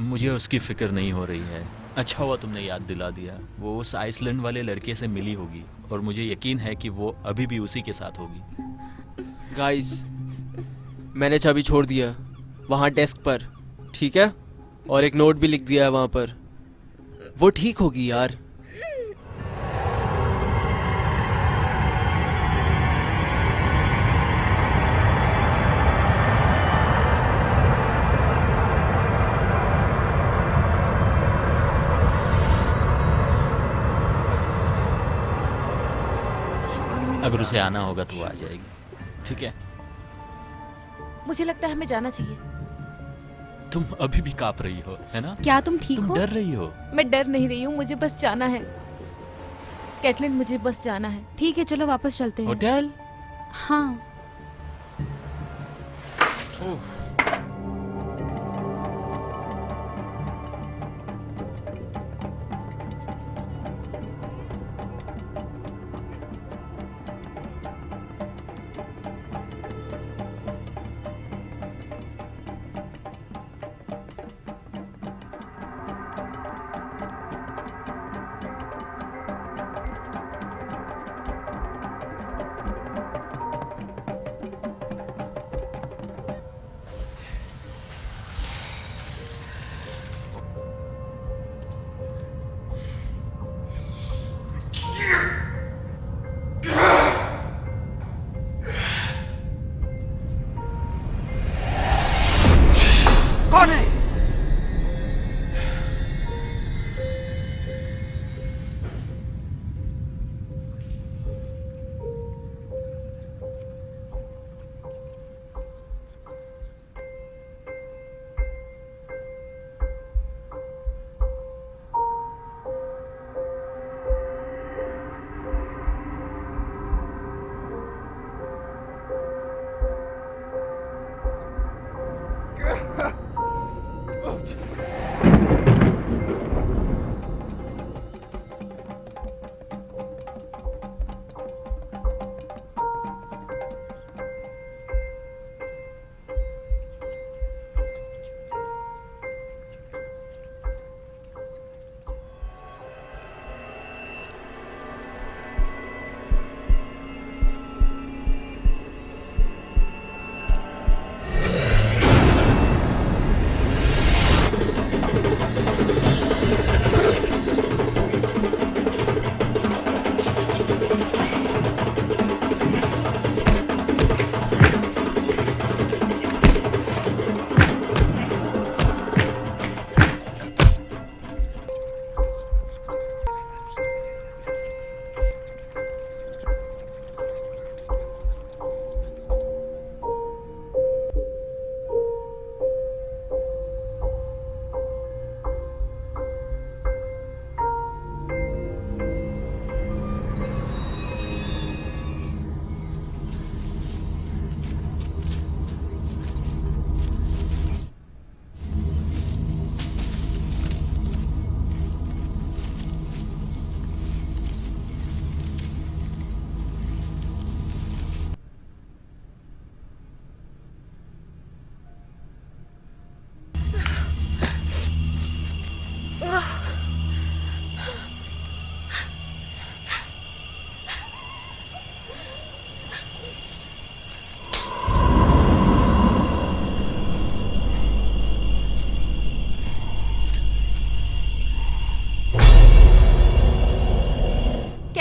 मुझे उसकी फिक्र नहीं हो रही है। अच्छा हुआ तुमने याद दिला दिया। वो उस आइसलैंड वाले लड़के से मिली होगी और मुझे यकीन है कि वो अभी भी उसी के साथ होगी। गाइस, मैंने चाबी छोड़ दिया वहाँ डेस्क पर, ठीक है? और एक नोट भी लिख दिया है वहाँ पर। वो ठीक होगी यार। अगर उसे आना होगा तो वो आ जाएगी, ठीक है? मुझे लगता है हमें जाना चाहिए। तुम अभी भी कांप रही हो, है ना? क्या तुम ठीक तुम हो? डर रही हो। मैं डर नहीं रही हूँ, मुझे बस जाना है। कैटलिन, मुझे बस जाना है। ठीक है, चलो वापस चलते हैं। होटल? हाँ। कौन है?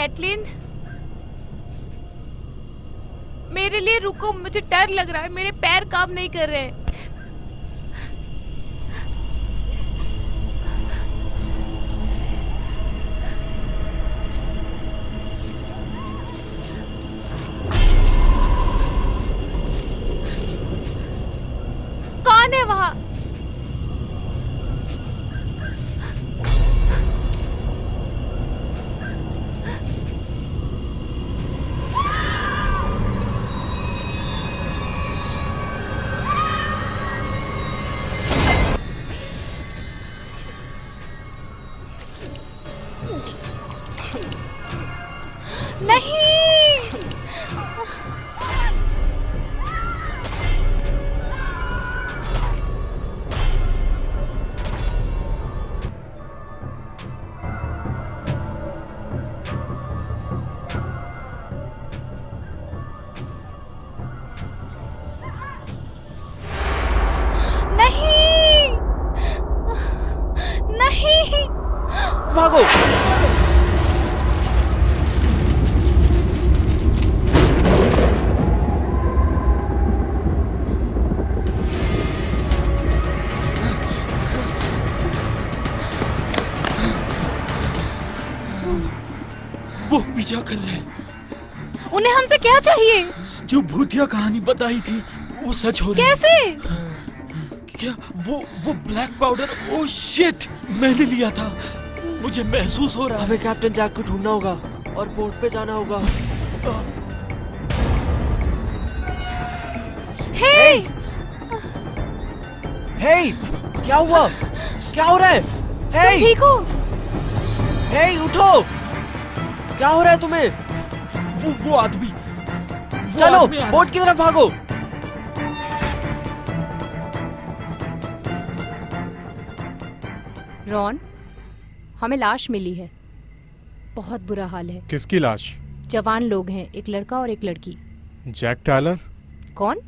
कैटलिन, मेरे लिए रुको, मुझे डर लग रहा है, मेरे पैर काम नहीं कर रहे। कौन है वहां? नहीं, नहीं, नहीं, भागो। वो पीछा कर रहे हैं। उन्हें हमसे क्या चाहिए? जो भूतिया कहानी बताई थी वो सच हो रही है। कैसे? क्या वो ब्लैक पाउडर? ओह शिट, मैंने लिया था। मुझे महसूस हो रहा है। हमें कैप्टन जैक को ढूंढना होगा और बोट पे जाना होगा। हे, हे, क्या हुआ? क्या हो रहा है? हे, ठीक हो? हे, उठो। क्या हो रहा है तुम्हें? वो आदमी चलो आदमी आ रहा बोट की तरफ भागो। रॉन, हमें लाश मिली है। बहुत बुरा हाल है। किसकी लाश? जवान लोग हैं, एक लड़का और एक लड़की। Jack Tyler? कौन?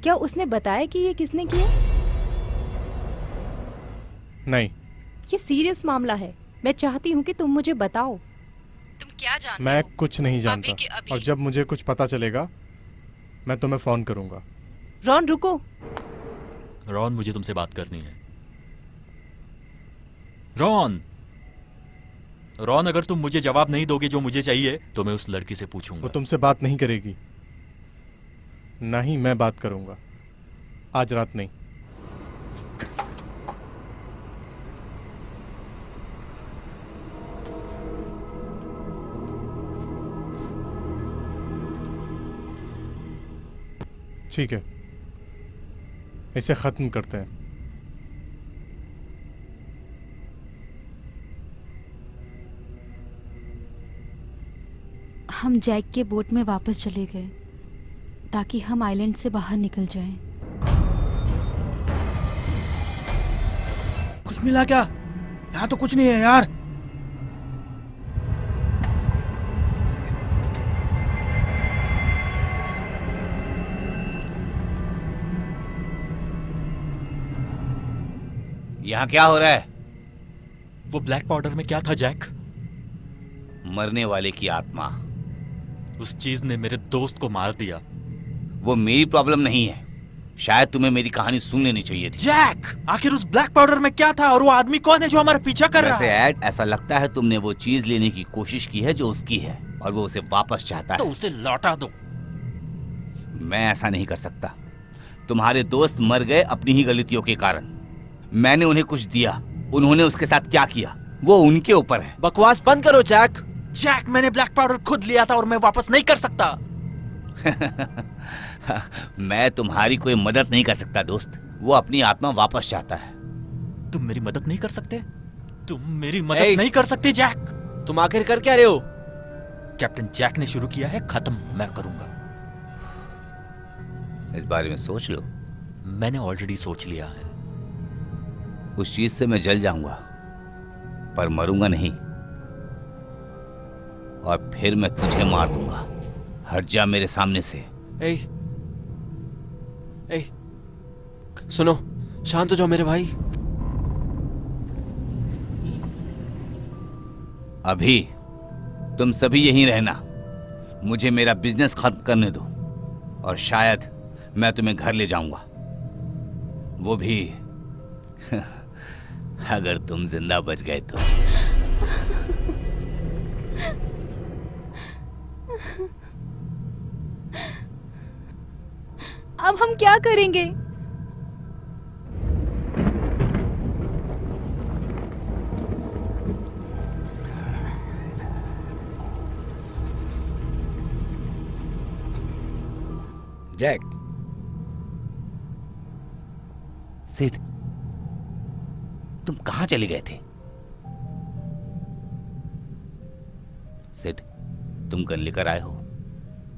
क्या उसने बताया कि ये किसने किया? नहीं, ये सीरियस मामला है। मैं चाहती हूँ कि तुम मुझे बताओ। तुम क्या जानते मैं हो? कुछ नहीं अभी जानता। के अभी। और जब मुझे कुछ पता चलेगा मैं तुम्हें फोन करूंगा। रॉन रुको। रॉन, मुझे तुमसे बात करनी है। रॉन, अगर तुम मुझे जवाब नहीं दोगे जो मुझे चाहिए तो मैं उस लड़की से वो पूछूंगा। तुमसे बात नहीं करेगी। नहीं, मैं बात करूंगा। आज रात नहीं। ठीक है, इसे खत्म करते हैं। हम जैक के बोट में वापस चले गए ताकि हम आइलैंड से बाहर निकल जाएं। कुछ मिला क्या? यहाँ तो कुछ नहीं है यार। यहाँ क्या हो रहा है? वो ब्लैक पाउडर में क्या था जैक? मरने वाले की आत्मा। उस चीज ने मेरे दोस्त को मार दिया। वो मेरी प्रॉब्लम नहीं है। शायद तुम्हें मेरी कहानी सुन लेनी चाहिए थी। जैक, आखिर उस ब्लैक पाउडर में क्या था और वो आदमी कौन है जो हमारा पीछा कर रहा वैसे है? ऐड, ऐसा लगता है तुमने वो चीज लेने की कोशिश की है जो उसकी है और वो उसे वापस चाहता तो है। उसे लौटा दो। मैं ऐसा नहीं कर सकता। तुम्हारे दोस्त मर गए अपनी ही गलतियों के कारण। मैंने उन्हें कुछ दिया, उन्होंने उसके साथ क्या किया वो उनके ऊपर है। बकवास बंद करो जैक। जैक, मैंने ब्लैक पाउडर खुद लिया था और मैं वापस नहीं कर सकता। मैं तुम्हारी कोई मदद नहीं कर सकता दोस्त। वो अपनी आत्मा वापस चाहता है। तुम मेरी मदद नहीं कर सकते? तुम मेरी ए! मदद नहीं कर सकते जैक। तुम आखिर कर क्या रहे हो? कैप्टन जैक ने शुरू किया है, खत्म मैं करूंगा। इस बारे में सोच लो। मैंने ऑलरेडी सोच लिया है। उस चीज से मैं जल जाऊंगा पर मरूंगा नहीं। और फिर मैं तुझे मार दूंगा। हट जा मेरे सामने से। ए, सुनो, शांत हो जाओ मेरे भाई। अभी तुम सभी यहीं रहना, मुझे मेरा बिजनेस खत्म करने दो और शायद मैं तुम्हें घर ले जाऊंगा, वो भी अगर तुम जिंदा बच गए तो। अब हम क्या करेंगे? जैक, सिड, तुम कहां चले गए थे? सिड, तुम गन लेकर आए हो?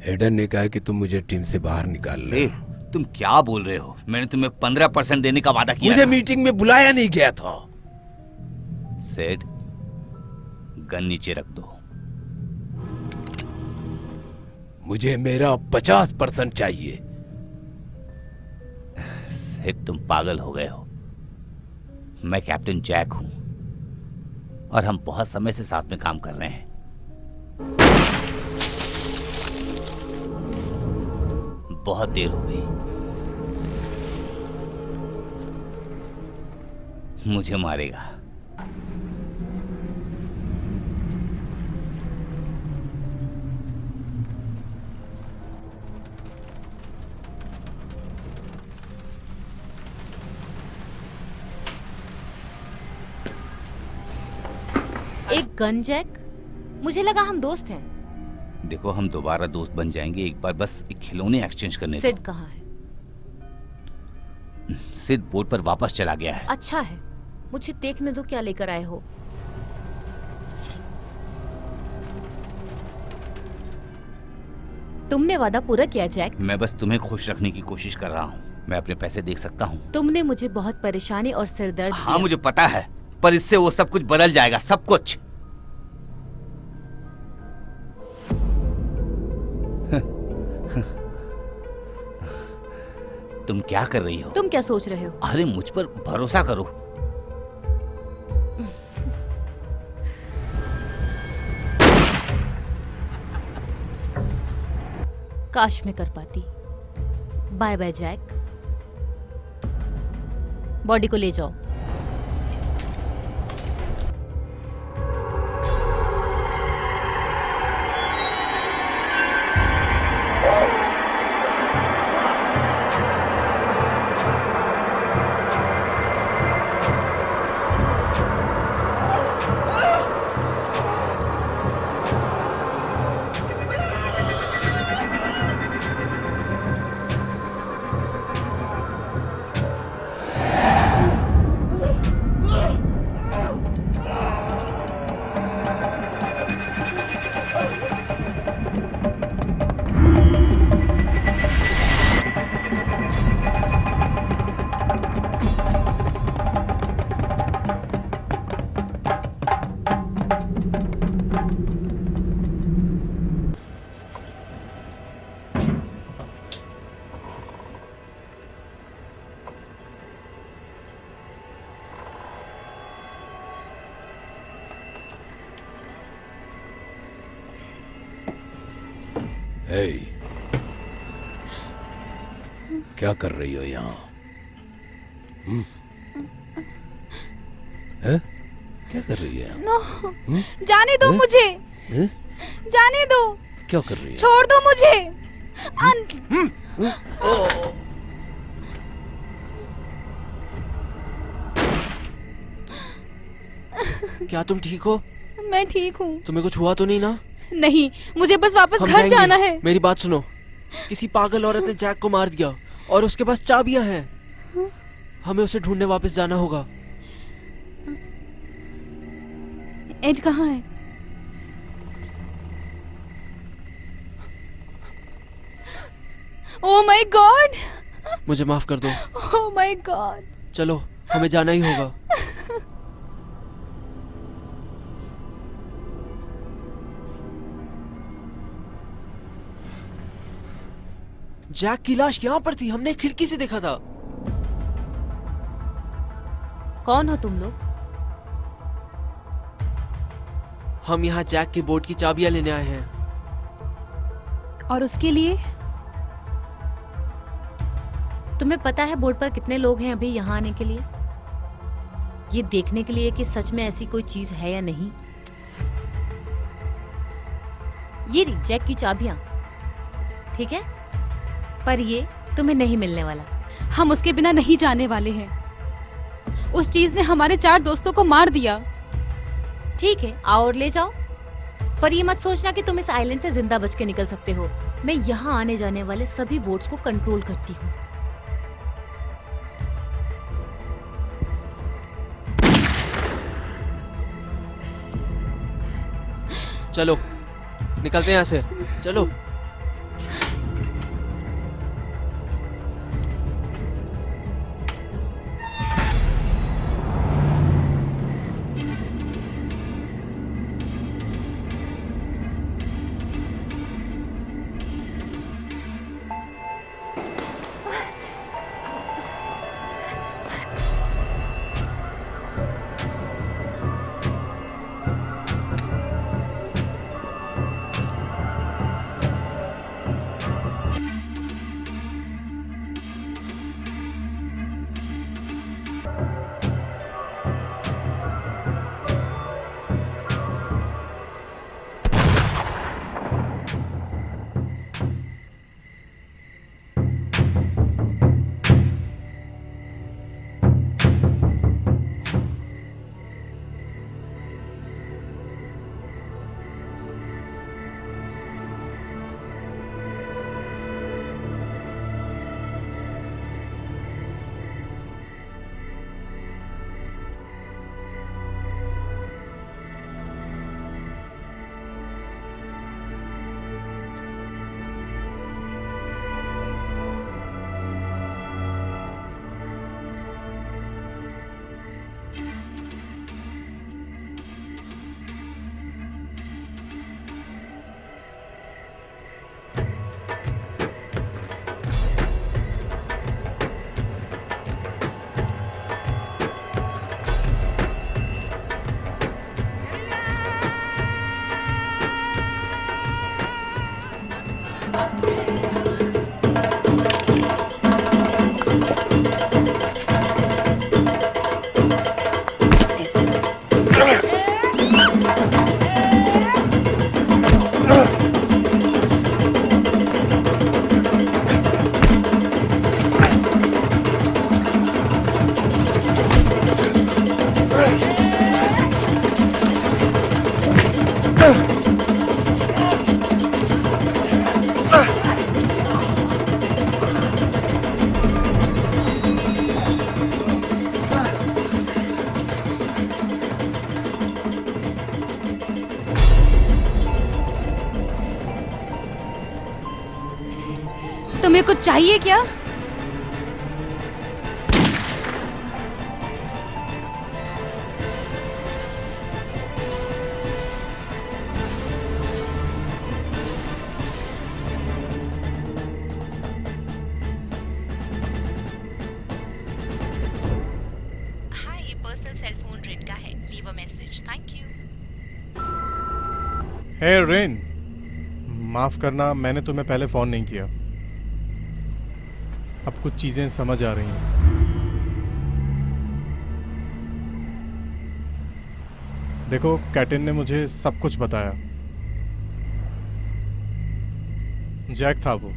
हेडन ने कहा कि तुम मुझे टीम से बाहर निकाल ले। सिड, तुम क्या बोल रहे हो? मैंने तुम्हें 15% देने का वादा किया मुझे था। मीटिंग में बुलाया नहीं गया था। सिड, गन नीचे रख दो। मुझे मेरा 50% चाहिए। सिड, तुम पागल हो गए हो। मैं कैप्टन जैक हूं और हम बहुत समय से साथ में काम कर रहे हैं। बहुत देर हो गई, मुझे मारेगा। एक गन जैक? मुझे लगा हम दोस्त हैं। देखो, हम दोबारा दोस्त बन जाएंगे, एक बार बस एक खिलौने एक्सचेंज करने सिड दो। कहाँ है? सिड बोट पर वापस चला गया है। अच्छा है, मुझे देखने दो क्या लेकर आए हो। तुमने वादा पूरा किया जैक। मैं बस तुम्हें खुश रखने की कोशिश कर रहा हूँ। मैं अपने पैसे देख सकता हूँ? तुमने मुझे बहुत परेशानी और सिरदर्द हाँ, दिया। मुझे पता है, पर इससे वो सब कुछ बदल जाएगा, सब कुछ। तुम क्या कर रही हो? तुम क्या सोच रहे हो? अरे, मुझ पर भरोसा करो। काश मैं कर पाती। Bye bye Jack. बॉडी को ले जाओ। हे, क्या कर रही हो यहाँ? हैं? क्या कर रही है? नो, जाने दो मुझे। हैं? जाने दो। क्या कर रही है? छोड़ दो मुझे। क्या तुम ठीक हो? मैं ठीक हूँ। तुम्हें कुछ हुआ तो नहीं ना? नहीं, मुझे बस वापस हम घर जाएंगे। जाना है। मेरी बात सुनो, किसी पागल औरत ने जैक को मार दिया और उसके पास चाबियां हैं। हमें उसे ढूंढने वापस जाना होगा। एड कहाँ है? Oh my God! मुझे माफ कर दो। Oh my God! चलो, हमें जाना ही होगा। जैक की लाश यहाँ पर थी, हमने खिड़की से देखा था। कौन हो तुम लोग? हम यहाँ जैक के बोट की चाबियां लेने आए हैं। और उसके लिए तुम्हें पता है बोर्ड पर कितने लोग हैं अभी यहाँ आने के लिए, ये देखने के लिए कि सच में ऐसी कोई चीज है या नहीं। ये रही जैक की चाबियां, ठीक है, पर ये तुम्हें नहीं मिलने वाला। हम उसके बिना नहीं जाने वाले हैं। उस चीज ने हमारे 4 दोस्तों को मार दिया। ठीक है, आओ और ले जाओ, पर ये मत सोचना कि तुम इस आइलैंड से जिंदा बच के निकल सकते हो। मैं यहाँ आने जाने वाले सभी बोट्स को कंट्रोल करती हूँ। चलो निकलते हैं यहाँ से, चलो। तुम्हें कुछ चाहिए क्या? हाँ, ये पर्सनल सेल फोन रिन का है। Leave a message, thank you. Hey Ren, माफ करना, मैंने तुम्हें पहले फोन नहीं किया। अब कुछ चीजें समझ आ रही हैं। देखो, कैटिन ने मुझे सब कुछ बताया। जैक था वो।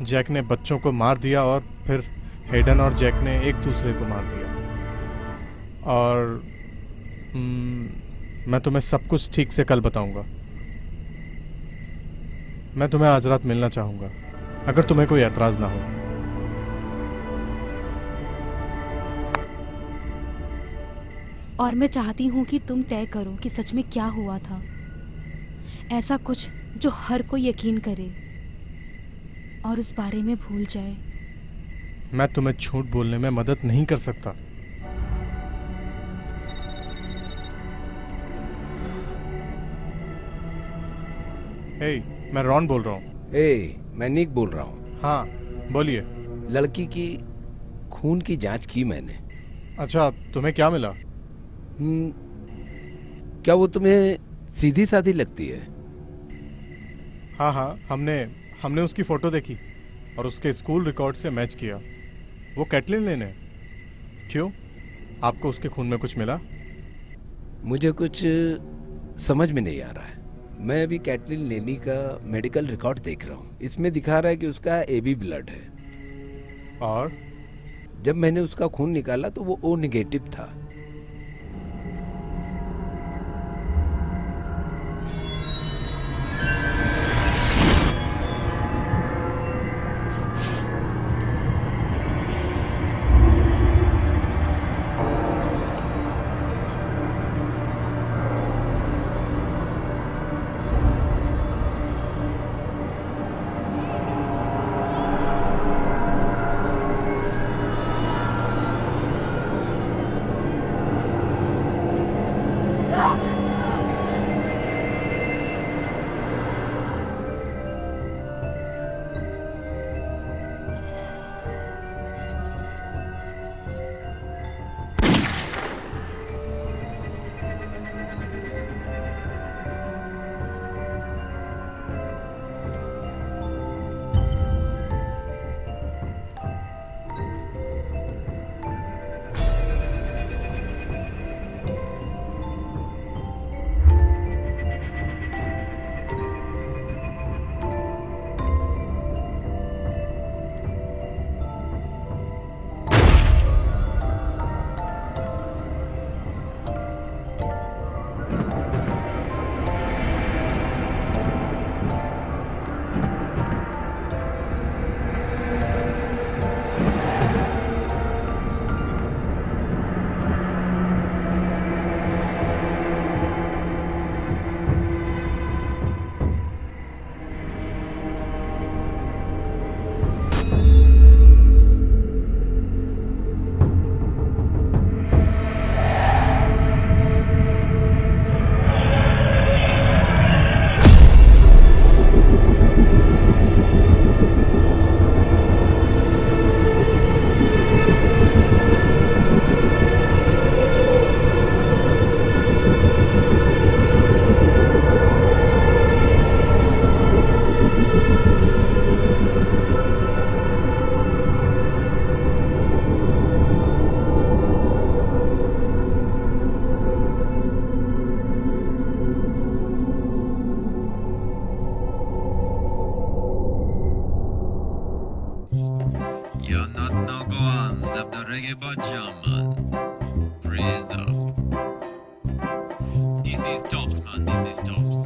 जैक ने बच्चों को मार दिया और फिर हेडन और जैक ने एक दूसरे को मार दिया। और मैं तुम्हें सब कुछ ठीक से कल बताऊंगा। मैं तुम्हें आज रात मिलना चाहूंगा, अगर तुम्हें कोई एतराज ना हो। और मैं चाहती हूँ कि तुम तय करो कि सच में क्या हुआ था। ऐसा कुछ जो हर कोई यकीन करे और उस बारे में भूल जाए। मैं तुम्हें झूठ बोलने में मदद नहीं कर सकता। हे, मैं रॉन बोल रहा हूँ। मैं निक बोल रहा हूँ। हाँ, बोलिए। लड़की की खून की जांच की मैंने। अच्छा, तुम्हें क्या मिला? क्या वो तुम्हें सीधी साधी लगती है? हाँ हाँ, हमने उसकी फोटो देखी और उसके स्कूल रिकॉर्ड से मैच किया। वो कैटलिन लेन है। क्यों, आपको उसके खून में कुछ मिला? मुझे कुछ समझ में नहीं आ रहा है। मैं अभी कैटलिन लेनी का मेडिकल रिकॉर्ड देख रहा हूँ। इसमें दिखा रहा है कि उसका AB ब्लड है, और जब मैंने उसका खून निकाला तो वो O नेगेटिव था। You're not no goans of the reggae but German. Praise up. This is tops, man, this is tops.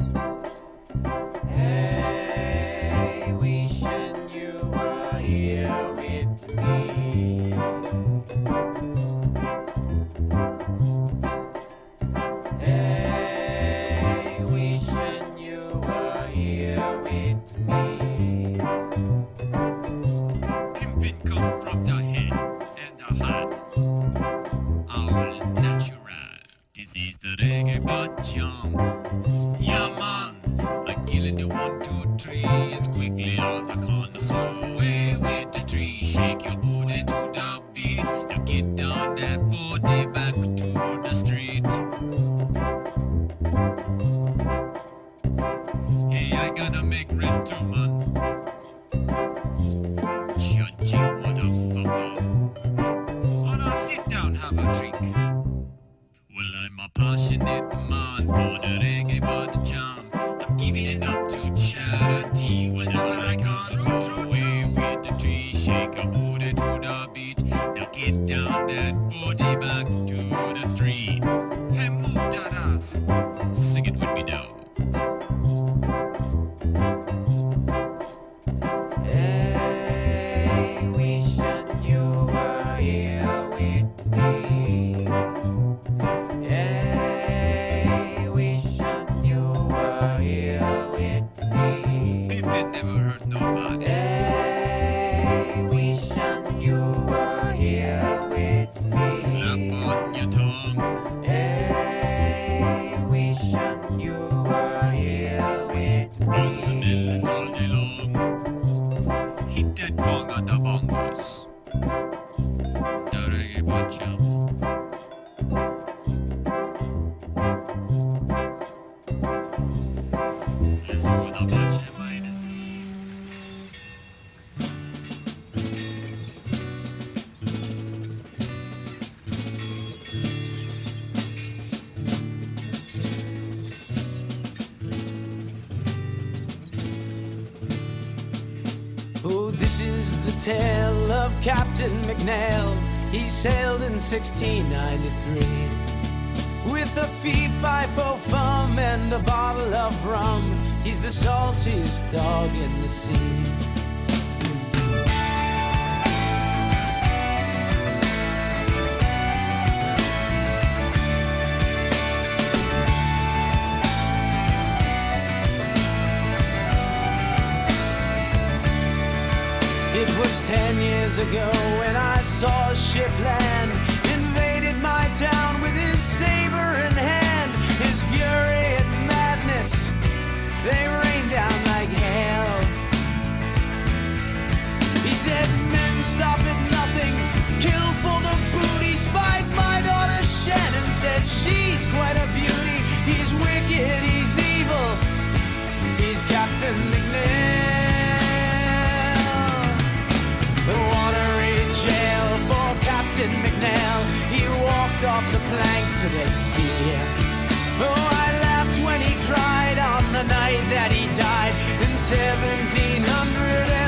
Hey, wishing you were here with me. Hey, wishing you were here with me. Pimpin' come from the head and the heart. All natural. This is the reggae but jump. Yeah, man. I'm killing the 1, 2, 3 as quickly as I can. So away with the tree, shake your booty to the beat. Now get down that body back to the street. Hey, I gotta make rent too, man. Judging motherfucker. Oh no, sit down, have a drink. Well, I'm a passionate man for the reggae but the jam. I'm giving it up to charity whenever I can. So away with the tree, shake a booty to the beat. Now get down that body back to the streets. Hey, move that ass. Sing it with me now. Hey, wishing you were here with me. Hey, wishing you were here with me. Pimpin' never hurt nobody. Hey, wishing you were here with me. Slap on This is the tale of Captain McNail. He sailed in 1693 with a fee-fi-fo-fum and a bottle of rum. He's the saltiest dog in the sea. It was 10 years ago when I saw a ship land, invaded my town with his saber in hand. His fury and madness, they rained down like hail. He said, men stop at nothing, kill for the booty. Spied my daughter Shannon, said she's quite a beauty. He's wicked, he's evil, he's Captain McNail. The watery jail for Captain McNail. He walked off the plank to the sea. Oh, I laughed when he cried on the night that he died in 1700.